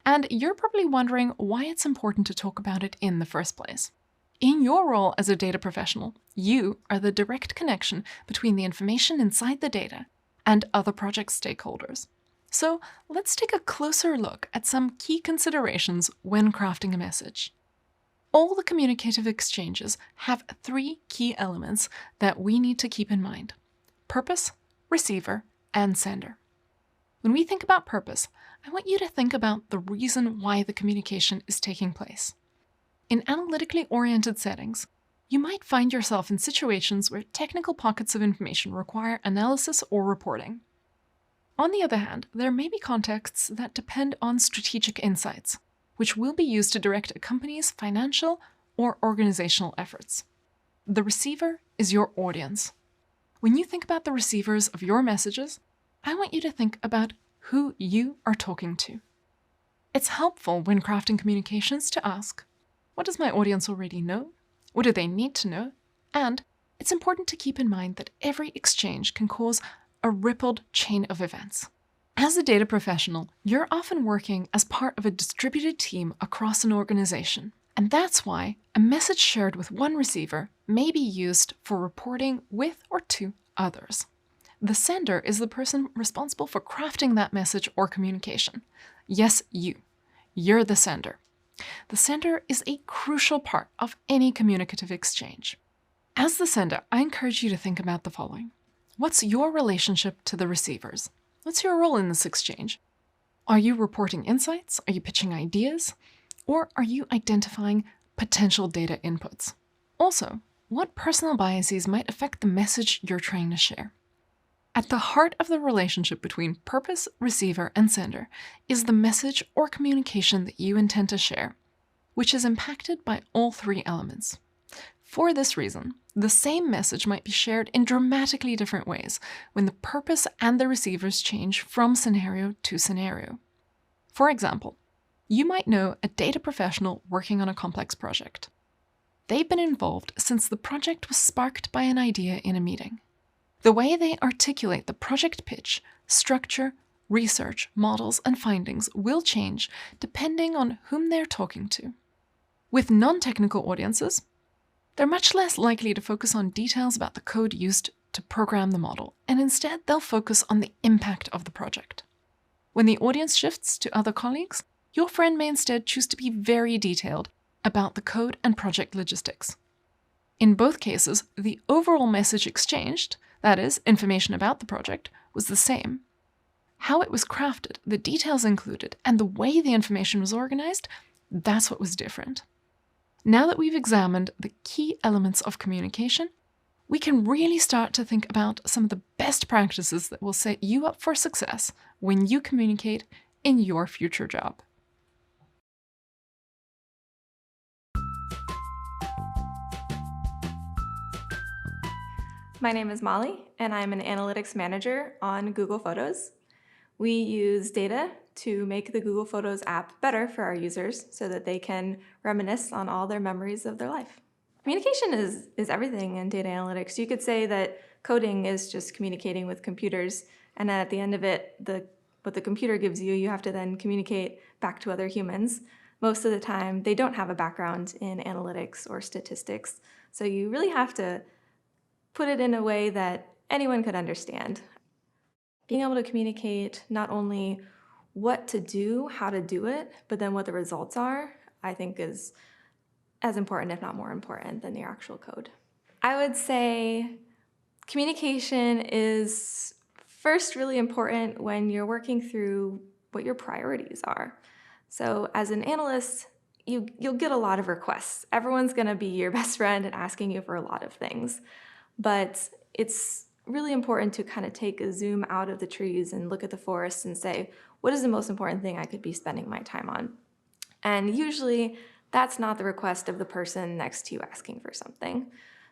And you're probably wondering why it's important to talk about it in the first place. In your role as a data professional, you are the direct connection between the information inside the data and other project stakeholders. So let's take a closer look at some key considerations when crafting a message. All the communicative exchanges have 3 key elements that we need to keep in mind: purpose, receiver, and sender. When we think about purpose, I want you to think about the reason why the communication is taking place. In analytically oriented settings, you might find yourself in situations where technical pockets of information require analysis or reporting. On the other hand, there may be contexts that depend on strategic insights, which will be used to direct a company's financial or organizational efforts. The receiver is your audience. When you think about the receivers of your messages, I want you to think about who you are talking to. It's helpful when crafting communications to ask, what does my audience already know? What do they need to know? And it's important to keep in mind that every exchange can cause a rippled chain of events. As a data professional, you're often working as part of a distributed team across an organization. And that's why a message shared with one receiver may be used for reporting with or to others. The sender is the person responsible for crafting that message or communication. Yes, you. You're the sender. The sender is a crucial part of any communicative exchange. As the sender, I encourage you to think about the following. What's your relationship to the receivers? What's your role in this exchange? Are you reporting insights? Are you pitching ideas? Or are you identifying potential data inputs? Also, what personal biases might affect the message you're trying to share? At the heart of the relationship between purpose, receiver, and sender is the message or communication that you intend to share, which is impacted by all 3 elements. For this reason, the same message might be shared in dramatically different ways when the purpose and the receivers change from scenario to scenario. For example, you might know a data professional working on a complex project. They've been involved since the project was sparked by an idea in a meeting. The way they articulate the project pitch, structure, research, models, and findings will change depending on whom they're talking to. With non-technical audiences, they're much less likely to focus on details about the code used to program the model, and instead they'll focus on the impact of the project. When the audience shifts to other colleagues, your friend may instead choose to be very detailed about the code and project logistics. In both cases, the overall message exchanged, that is, information about the project, was the same. How it was crafted, the details included, and the way the information was organized, that's what was different. Now that we've examined the key elements of communication, we can really start to think about some of the best practices that will set you up for success when you communicate in your future job. My name is Molly, and I'm an analytics manager on Google Photos. We use data to make the Google Photos app better for our users so that they can reminisce on all their memories of their life. Communication is everything in data analytics. You could say that coding is just communicating with computers, and at the end of it, what the computer gives you, you have to then communicate back to other humans. Most of the time, they don't have a background in analytics or statistics, so you really have to put it in a way that anyone could understand. Being able to communicate not only what to do, how to do it, but then what the results are, I think is as important, if not more important, than the actual code. I would say communication is first really important when you're working through what your priorities are. So as an analyst, you'll get a lot of requests. Everyone's going to be your best friend and asking you for a lot of things. But it's really important to kind of take a zoom out of the trees and look at the forest and say, what is the most important thing I could be spending my time on? And usually that's not the request of the person next to you asking for something.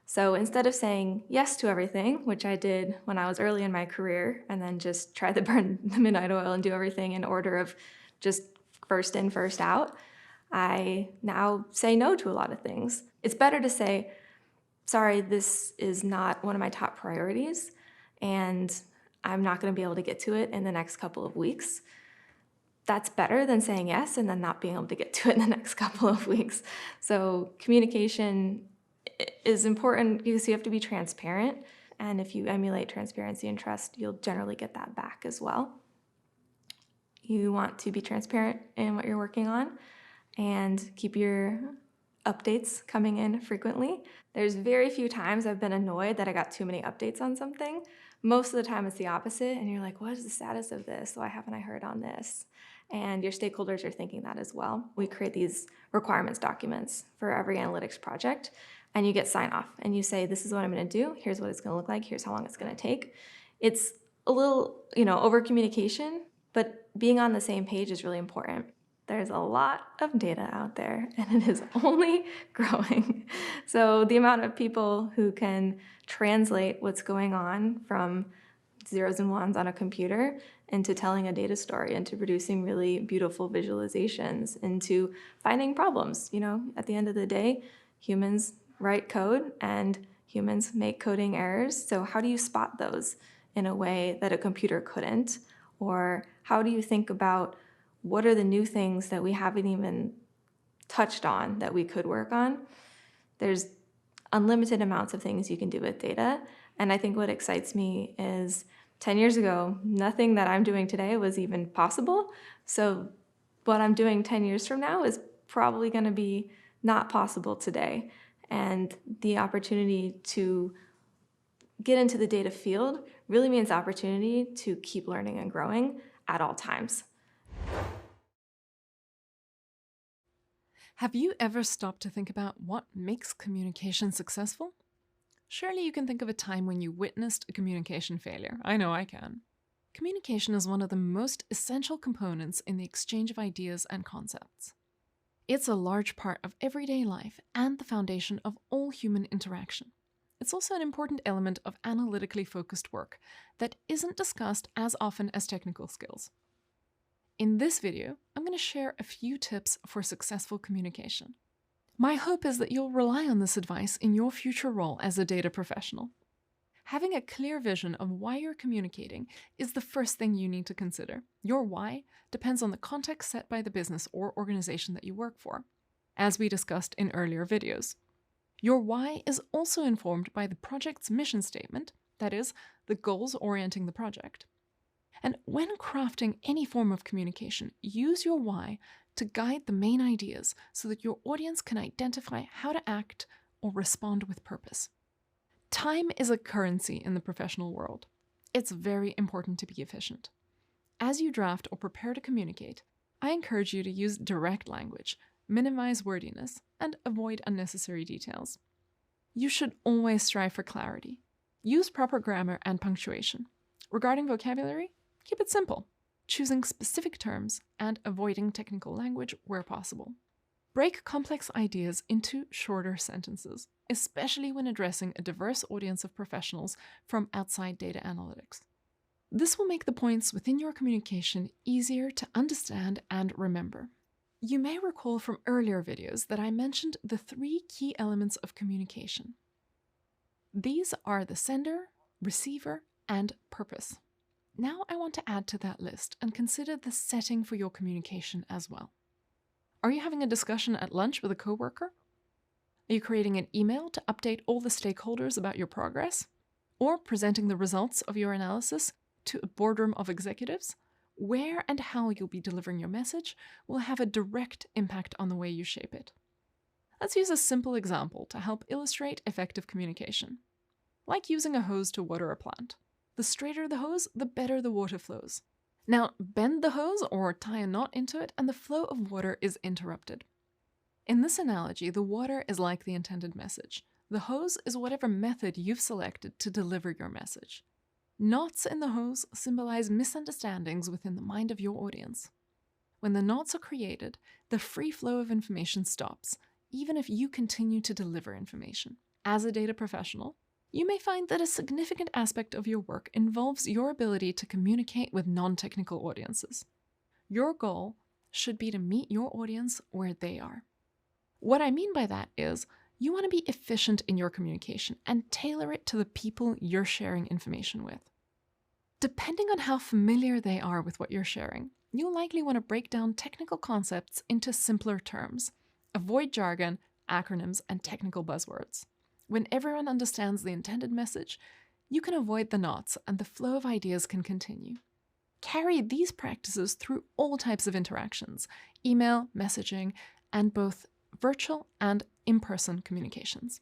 So instead of saying yes to everything, which I did when I was early in my career, and then just try to burn the midnight oil and do everything in order of just first in, first out, I now say no to a lot of things. It's better to say, sorry, this is not one of my top priorities, and I'm not going to be able to get to it in the next couple of weeks. That's better than saying yes and then not being able to get to it in the next couple of weeks. So communication is important because you have to be transparent. And if you emulate transparency and trust, you'll generally get that back as well. You want to be transparent in what you're working on and keep your updates coming in frequently. There's very few times I've been annoyed that I got too many updates on something. Most of the time it's the opposite, and you're like, what is the status of this? Why haven't I heard on this? And your stakeholders are thinking that as well. We create these requirements documents for every analytics project, and you get sign off, and you say, this is what I'm going to do, here's what it's going to look like, here's how long it's going to take. It's a little, over communication, but being on the same page is really important. There's a lot of data out there, and it is only growing. So the amount of people who can translate what's going on from zeros and ones on a computer into telling a data story, into producing really beautiful visualizations, into finding problems. At the end of the day, humans write code and humans make coding errors. So how do you spot those in a way that a computer couldn't? Or how do you think about what are the new things that we haven't even touched on that we could work on? There's unlimited amounts of things you can do with data. And I think what excites me is 10 years ago, nothing that I'm doing today was even possible. So what I'm doing 10 years from now is probably going to be not possible today. And the opportunity to get into the data field really means opportunity to keep learning and growing at all times. Have you ever stopped to think about what makes communication successful? Surely you can think of a time when you witnessed a communication failure. I know I can. Communication is one of the most essential components in the exchange of ideas and concepts. It's a large part of everyday life and the foundation of all human interaction. It's also an important element of analytically focused work that isn't discussed as often as technical skills. In this video, I'm going to share a few tips for successful communication. My hope is that you'll rely on this advice in your future role as a data professional. Having a clear vision of why you're communicating is the first thing you need to consider. Your why depends on the context set by the business or organization that you work for, as we discussed in earlier videos. Your why is also informed by the project's mission statement, that is, the goals orienting the project. And when crafting any form of communication, use your why to guide the main ideas so that your audience can identify how to act or respond with purpose. Time is a currency in the professional world. It's very important to be efficient. As you draft or prepare to communicate, I encourage you to use direct language, minimize wordiness, and avoid unnecessary details. You should always strive for clarity. Use proper grammar and punctuation. Regarding vocabulary, keep it simple, choosing specific terms and avoiding technical language where possible. Break complex ideas into shorter sentences, especially when addressing a diverse audience of professionals from outside data analytics. This will make the points within your communication easier to understand and remember. You may recall from earlier videos that I mentioned the 3 key elements of communication. These are the sender, receiver, and purpose. Now I want to add to that list and consider the setting for your communication as well. Are you having a discussion at lunch with a coworker? Are you creating an email to update all the stakeholders about your progress? Or presenting the results of your analysis to a boardroom of executives? Where and how you'll be delivering your message will have a direct impact on the way you shape it. Let's use a simple example to help illustrate effective communication. Like using a hose to water a plant. The straighter the hose, the better the water flows. Now, bend the hose or tie a knot into it, and the flow of water is interrupted. In this analogy, the water is like the intended message. The hose is whatever method you've selected to deliver your message. Knots in the hose symbolize misunderstandings within the mind of your audience. When the knots are created, the free flow of information stops, even if you continue to deliver information. As a data professional, you may find that a significant aspect of your work involves your ability to communicate with non-technical audiences. Your goal should be to meet your audience where they are. What I mean by that is, you want to be efficient in your communication and tailor it to the people you're sharing information with. Depending on how familiar they are with what you're sharing, you'll likely want to break down technical concepts into simpler terms. Avoid jargon, acronyms, and technical buzzwords. When everyone understands the intended message, you can avoid the knots and the flow of ideas can continue. Carry these practices through all types of interactions, email, messaging, and both virtual and in-person communications.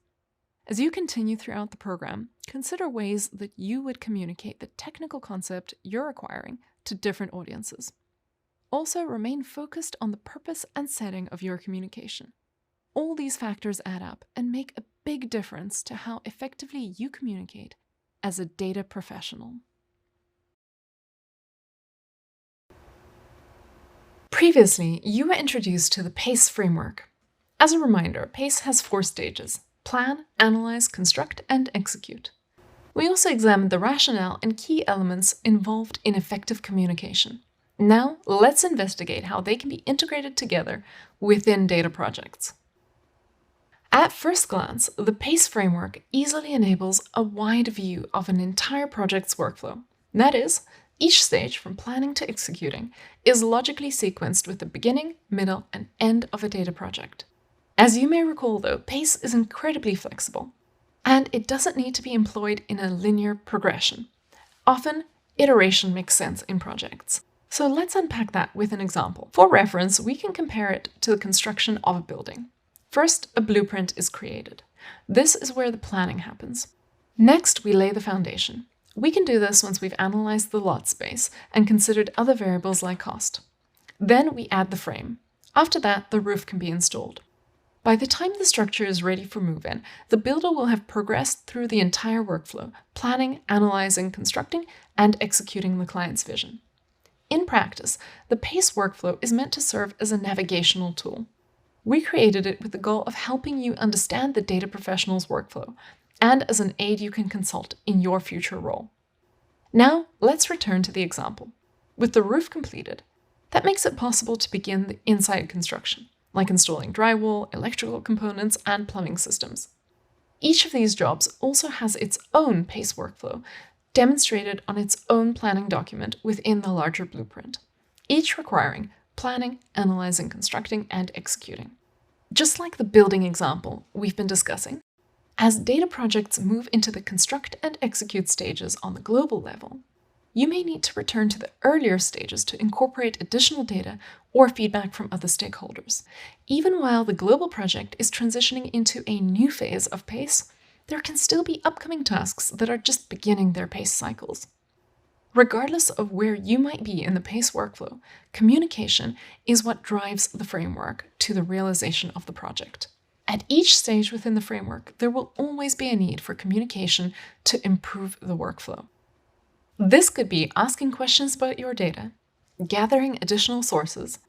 As you continue throughout the program, consider ways that you would communicate the technical concept you're acquiring to different audiences. Also, remain focused on the purpose and setting of your communication. All these factors add up and make a big difference to how effectively you communicate as a data professional. Previously, you were introduced to the PACE framework. As a reminder, PACE has 4 stages: plan, analyze, construct, and execute. We also examined the rationale and key elements involved in effective communication. Now, let's investigate how they can be integrated together within data projects. At first glance, the PACE framework easily enables a wide view of an entire project's workflow. That is, each stage from planning to executing is logically sequenced with the beginning, middle, and end of a data project. As you may recall though, PACE is incredibly flexible, and it doesn't need to be employed in a linear progression. Often, iteration makes sense in projects. So let's unpack that with an example. For reference, we can compare it to the construction of a building. First, a blueprint is created. This is where the planning happens. Next, we lay the foundation. We can do this once we've analyzed the lot space and considered other variables like cost. Then we add the frame. After that, the roof can be installed. By the time the structure is ready for move-in, the builder will have progressed through the entire workflow, planning, analyzing, constructing, and executing the client's vision. In practice, the PACE workflow is meant to serve as a navigational tool. We created it with the goal of helping you understand the data professional's workflow, and as an aid you can consult in your future role. Now, let's return to the example. With the roof completed, that makes it possible to begin the inside construction, like installing drywall, electrical components, and plumbing systems. Each of these jobs also has its own PACE workflow, demonstrated on its own planning document within the larger blueprint, each requiring planning, analyzing, constructing, and executing. Just like the building example we've been discussing, as data projects move into the construct and execute stages on the global level, you may need to return to the earlier stages to incorporate additional data or feedback from other stakeholders. Even while the global project is transitioning into a new phase of PACE, there can still be upcoming tasks that are just beginning their PACE cycles. Regardless of where you might be in the PACE workflow, communication is what drives the framework to the realization of the project. At each stage within the framework, there will always be a need for communication to improve the workflow. This could be asking questions about your data, gathering additional sources,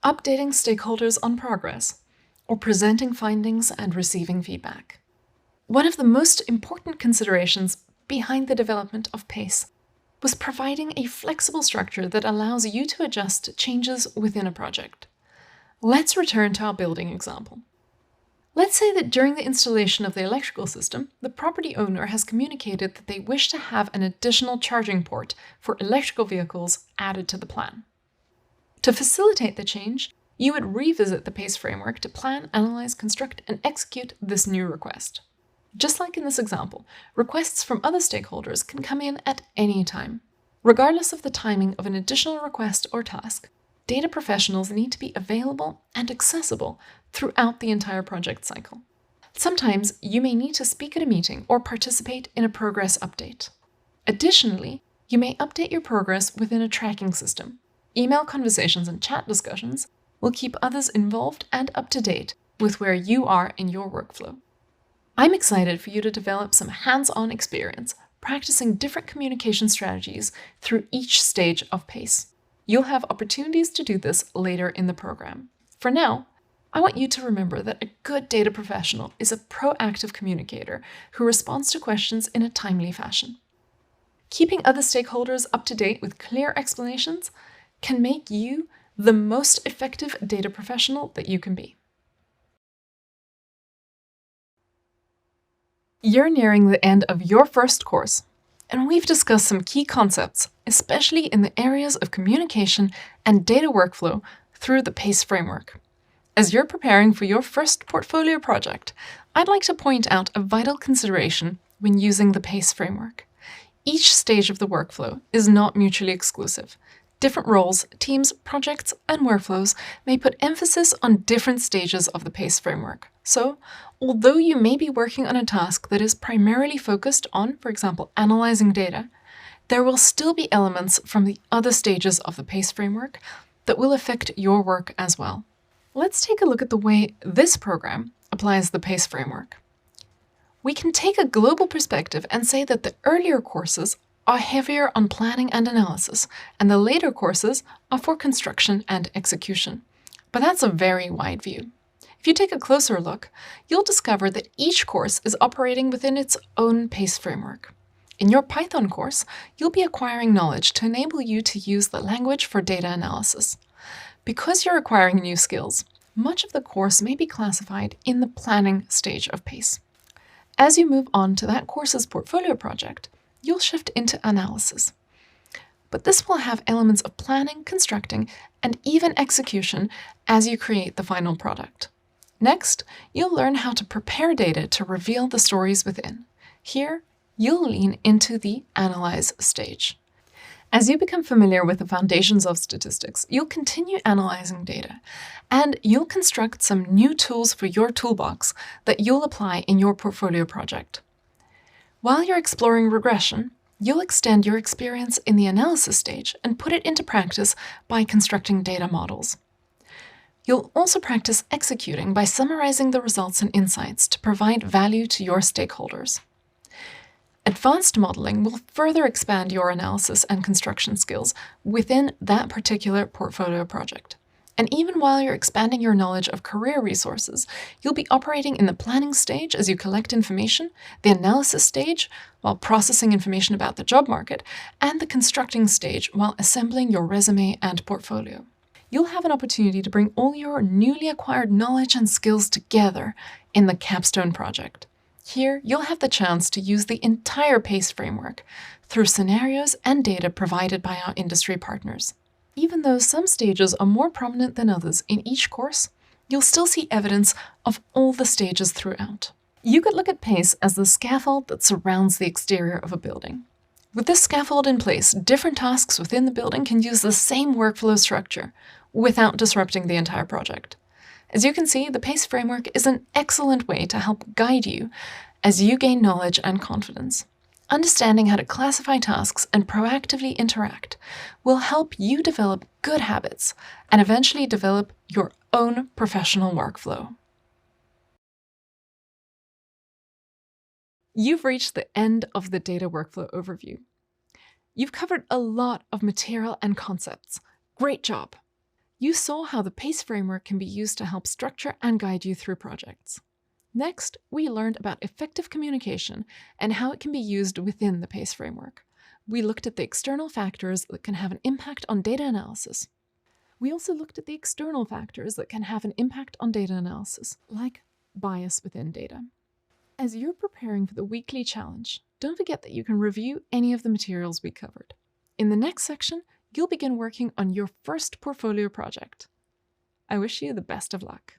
updating stakeholders on progress, or presenting findings and receiving feedback. One of the most important considerations behind the development of PACE was providing a flexible structure that allows you to adjust to changes within a project. Let's return to our building example. Let's say that during the installation of the electrical system, the property owner has communicated that they wish to have an additional charging port for electrical vehicles added to the plan. To facilitate the change, you would revisit the PACE framework to plan, analyze, construct, and execute this new request. Just like in this example, requests from other stakeholders can come in at any time. Regardless of the timing of an additional request or task, data professionals need to be available and accessible throughout the entire project cycle. Sometimes you may need to speak at a meeting or participate in a progress update. Additionally, You may update your progress within a tracking system. Email conversations and chat discussions will keep others involved and up to date with where you are in your workflow. I'm excited for you to develop some hands-on experience practicing different communication strategies through each stage of PACE. You'll have opportunities to do this later in the program. For now, I want you to remember that a good data professional is a proactive communicator who responds to questions in a timely fashion. Keeping other stakeholders up to date with clear explanations can make you the most effective data professional that you can be. You're nearing the end of your first course, and we've discussed some key concepts, especially in the areas of communication and data workflow through the PACE framework. As you're preparing for your first portfolio project, I'd like to point out a vital consideration when using the PACE framework. Each stage of the workflow is not mutually exclusive. Different roles, teams, projects, and workflows may put emphasis on different stages of the PACE framework. So, although you may be working on a task that is primarily focused on, for example, analyzing data, there will still be elements from the other stages of the PACE framework that will affect your work as well. Let's take a look at the way this program applies the PACE framework. We can take a global perspective and say that the earlier courses are heavier on planning and analysis, and the later courses are for construction and execution. But that's a very wide view. If you take a closer look, you'll discover that each course is operating within its own PACE framework. In your Python course, you'll be acquiring knowledge to enable you to use the language for data analysis. Because you're acquiring new skills, much of the course may be classified in the planning stage of PACE. As you move on to that course's portfolio project, you'll shift into analysis. But this will have elements of planning, constructing, and even execution as you create the final product. Next, you'll learn how to prepare data to reveal the stories within. Here, you'll lean into the analyze stage. As you become familiar with the foundations of statistics, you'll continue analyzing data, and you'll construct some new tools for your toolbox that you'll apply in your portfolio project. While you're exploring regression, you'll extend your experience in the analysis stage and put it into practice by constructing data models. You'll also practice executing by summarizing the results and insights to provide value to your stakeholders. Advanced modeling will further expand your analysis and construction skills within that particular portfolio project. And even while you're expanding your knowledge of career resources, you'll be operating in the planning stage as you collect information, the analysis stage while processing information about the job market, and the constructing stage while assembling your resume and portfolio. You'll have an opportunity to bring all your newly acquired knowledge and skills together in the capstone project. Here, you'll have the chance to use the entire PACE framework through scenarios and data provided by our industry partners. Even though some stages are more prominent than others in each course, you'll still see evidence of all the stages throughout. You could look at PACE as the scaffold that surrounds the exterior of a building. With this scaffold in place, different tasks within the building can use the same workflow structure without disrupting the entire project. As you can see, the PACE framework is an excellent way to help guide you as you gain knowledge and confidence. Understanding how to classify tasks and proactively interact will help you develop good habits and eventually develop your own professional workflow. You've reached the end of the data workflow overview. You've covered a lot of material and concepts. Great job! You saw how the PACE framework can be used to help structure and guide you through projects. Next, we learned about effective communication and how it can be used within the PACE framework. We looked at the external factors that can have an impact on data analysis. We also looked at the external factors that can have an impact on data analysis, like bias within data. As you're preparing for the weekly challenge, don't forget that you can review any of the materials we covered. In the next section, you'll begin working on your first portfolio project. I wish you the best of luck.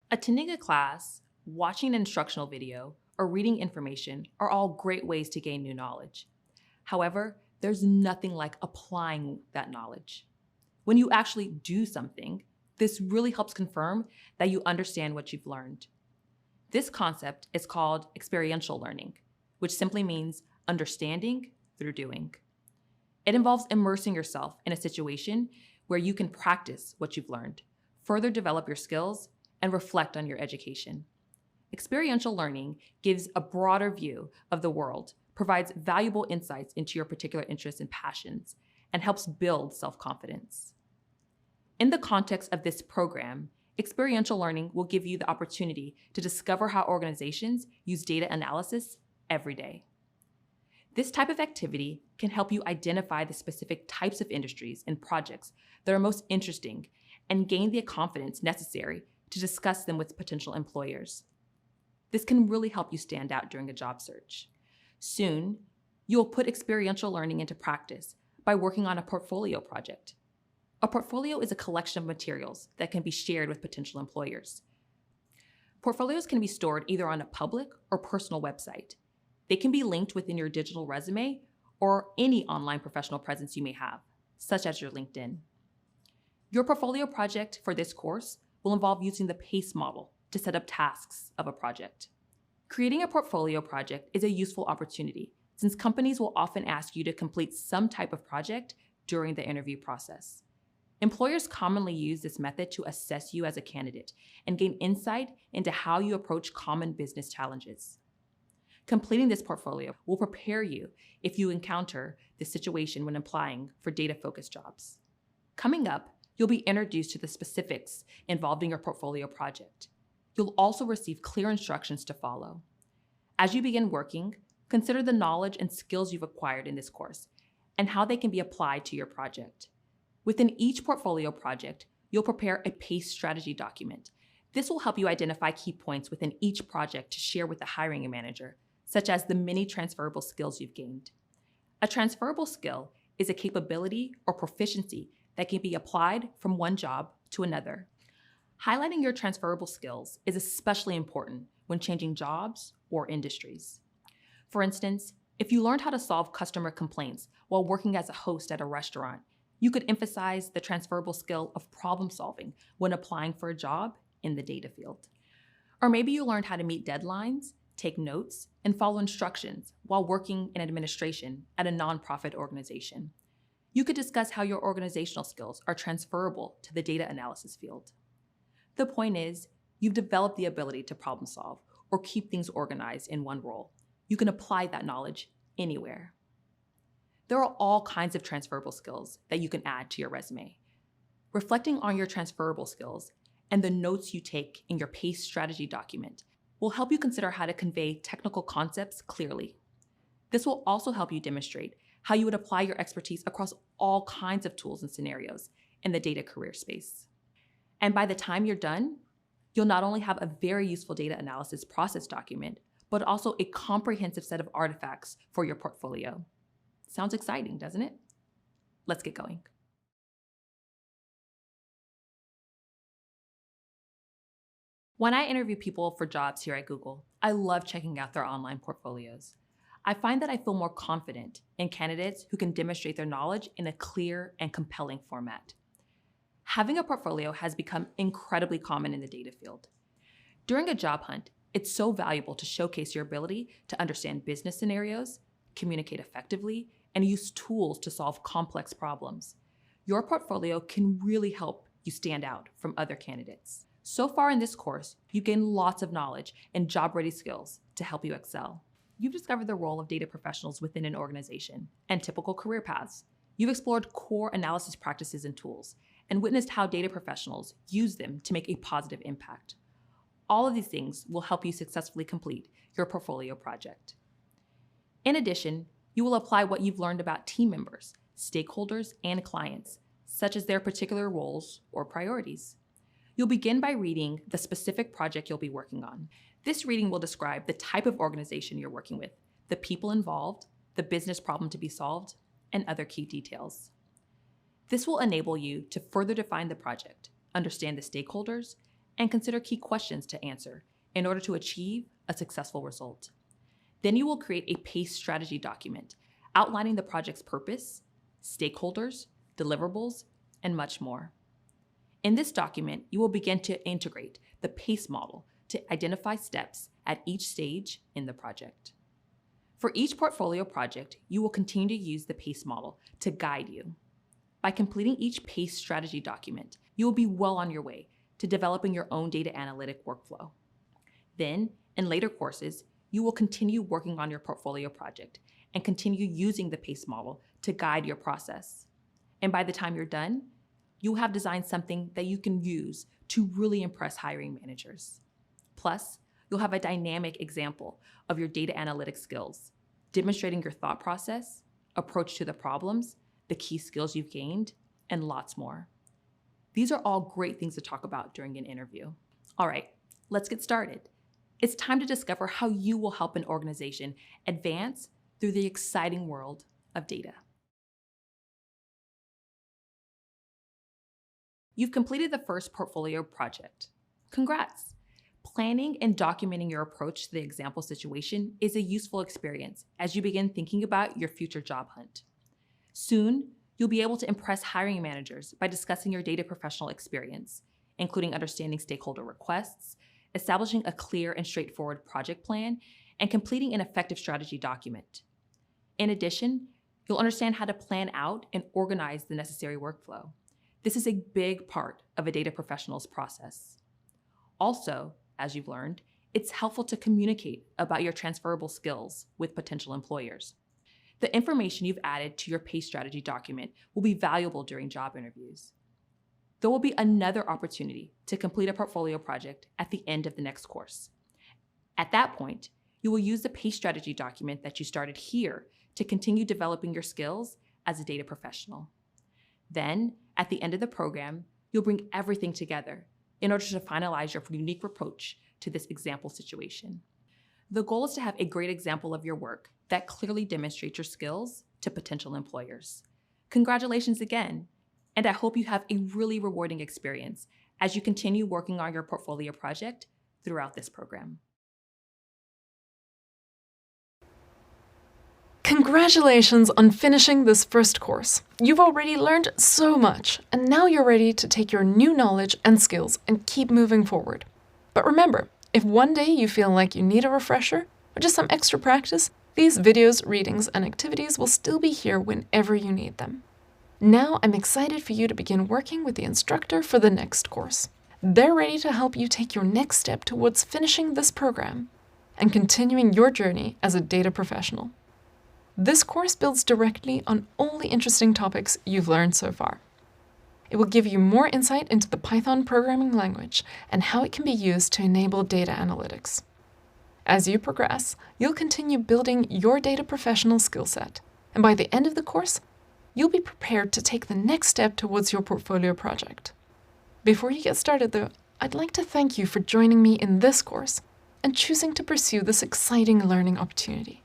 Attending a class, watching an instructional video, or reading information are all great ways to gain new knowledge. However, there's nothing like applying that knowledge. When you actually do something, This really helps confirm that you understand what you've learned. This concept is called experiential learning, which simply means understanding through doing. It involves immersing yourself in a situation where you can practice what you've learned, further develop your skills, and reflect on your education. Experiential learning gives a broader view of the world, provides valuable insights into your particular interests and passions, and helps build self-confidence. In the context of this program, experiential learning will give you the opportunity to discover how organizations use data analysis every day. This type of activity can help you identify the specific types of industries and projects that are most interesting and gain the confidence necessary to discuss them with potential employers. This can really help you stand out during a job search. Soon, you'll put experiential learning into practice by working on a portfolio project. A portfolio is a collection of materials that can be shared with potential employers. Portfolios can be stored either on a public or personal website. They can be linked within your digital resume or any online professional presence you may have, such as your LinkedIn. Your portfolio project for this course will involve using the PACE model to set up tasks of a project. Creating a portfolio project is a useful opportunity since companies will often ask you to complete some type of project during the interview process. Employers commonly use this method to assess you as a candidate and gain insight into how you approach common business challenges. Completing this portfolio will prepare you if you encounter this situation when applying for data-focused jobs. Coming up, you'll be introduced to the specifics involved in your portfolio project. You'll also receive clear instructions to follow. As you begin working, consider the knowledge and skills you've acquired in this course and how they can be applied to your project. Within each portfolio project, you'll prepare a PACE strategy document. This will help you identify key points within each project to share with the hiring manager, such as the many transferable skills you've gained. A transferable skill is a capability or proficiency that can be applied from one job to another. Highlighting your transferable skills is especially important when changing jobs or industries. For instance, if you learned how to solve customer complaints while working as a host at a restaurant, you could emphasize the transferable skill of problem solving when applying for a job in the data field. Or maybe you learned how to meet deadlines, take notes, and follow instructions while working in administration at a nonprofit organization. You could discuss how your organizational skills are transferable to the data analysis field. The point is, you've developed the ability to problem solve or keep things organized in one role. You can apply that knowledge anywhere. There are all kinds of transferable skills that you can add to your resume. Reflecting on your transferable skills and the notes you take in your PACE strategy document will help you consider how to convey technical concepts clearly. This will also help you demonstrate how you would apply your expertise across all kinds of tools and scenarios in the data career space. And by the time you're done, you'll not only have a very useful data analysis process document, but also a comprehensive set of artifacts for your portfolio. Sounds exciting, doesn't it? Let's get going. When I interview people for jobs here at Google, I love checking out their online portfolios. I find that I feel more confident in candidates who can demonstrate their knowledge in a clear and compelling format. Having a portfolio has become incredibly common in the data field. During a job hunt, it's so valuable to showcase your ability to understand business scenarios, communicate effectively, and use tools to solve complex problems. Your portfolio can really help you stand out from other candidates. So far in this course, you gain lots of knowledge and job-ready skills to help you excel. You've discovered the role of data professionals within an organization and typical career paths. You've explored core analysis practices and tools and witnessed how data professionals use them to make a positive impact. All of these things will help you successfully complete your portfolio project. In addition, you will apply what you've learned about team members, stakeholders, and clients, such as their particular roles or priorities. You'll begin by reading the specific project you'll be working on. This reading will describe the type of organization you're working with, the people involved, the business problem to be solved, and other key details. This will enable you to further define the project, understand the stakeholders, and consider key questions to answer in order to achieve a successful result. Then you will create a PACE strategy document outlining the project's purpose, stakeholders, deliverables, and much more. In this document, you will begin to integrate the PACE model to identify steps at each stage in the project. For each portfolio project, you will continue to use the PACE model to guide you. By completing each PACE strategy document, you will be well on your way to developing your own data analytic workflow. Then, in later courses, you will continue working on your portfolio project and continue using the PACE model to guide your process. And by the time you're done, you will have designed something that you can use to really impress hiring managers. Plus, you'll have a dynamic example of your data analytics skills, demonstrating your thought process, approach to the problems, the key skills you've gained, and lots more. These are all great things to talk about during an interview. All right, let's get started. It's time to discover how you will help an organization advance through the exciting world of data. You've completed the first portfolio project. Congrats! Planning and documenting your approach to the example situation is a useful experience as you begin thinking about your future job hunt. Soon, you'll be able to impress hiring managers by discussing your data professional experience, including understanding stakeholder requests, establishing a clear and straightforward project plan, and completing an effective strategy document. In addition, you'll understand how to plan out and organize the necessary workflow. This is a big part of a data professional's process. Also, as you've learned, it's helpful to communicate about your transferable skills with potential employers. The information you've added to your PACE strategy document will be valuable during job interviews. There will be another opportunity to complete a portfolio project at the end of the next course. At that point, you will use the PACE strategy document that you started here to continue developing your skills as a data professional. Then, at the end of the program, you'll bring everything together in order to finalize your unique approach to this example situation. The goal is to have a great example of your work that clearly demonstrates your skills to potential employers. Congratulations again, and I hope you have a really rewarding experience as you continue working on your portfolio project throughout this program. Congratulations on finishing this first course. You've already learned so much, and now you're ready to take your new knowledge and skills and keep moving forward. But remember, if one day you feel like you need a refresher or just some extra practice, these videos, readings, and activities will still be here whenever you need them. Now I'm excited for you to begin working with the instructor for the next course. They're ready to help you take your next step towards finishing this program and continuing your journey as a data professional. This course builds directly on all the interesting topics you've learned so far. It will give you more insight into the Python programming language and how it can be used to enable data analytics. As you progress, you'll continue building your data professional skill set, and by the end of the course, you'll be prepared to take the next step towards your portfolio project. Before you get started though, I'd like to thank you for joining me in this course and choosing to pursue this exciting learning opportunity.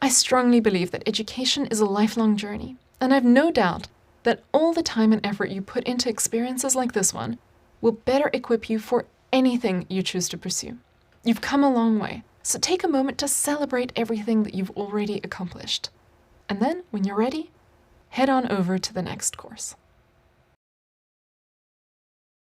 I strongly believe that education is a lifelong journey, and I've no doubt that all the time and effort you put into experiences like this one will better equip you for anything you choose to pursue. You've come a long way, so take a moment to celebrate everything that you've already accomplished. And then, when you're ready, head on over to the next course.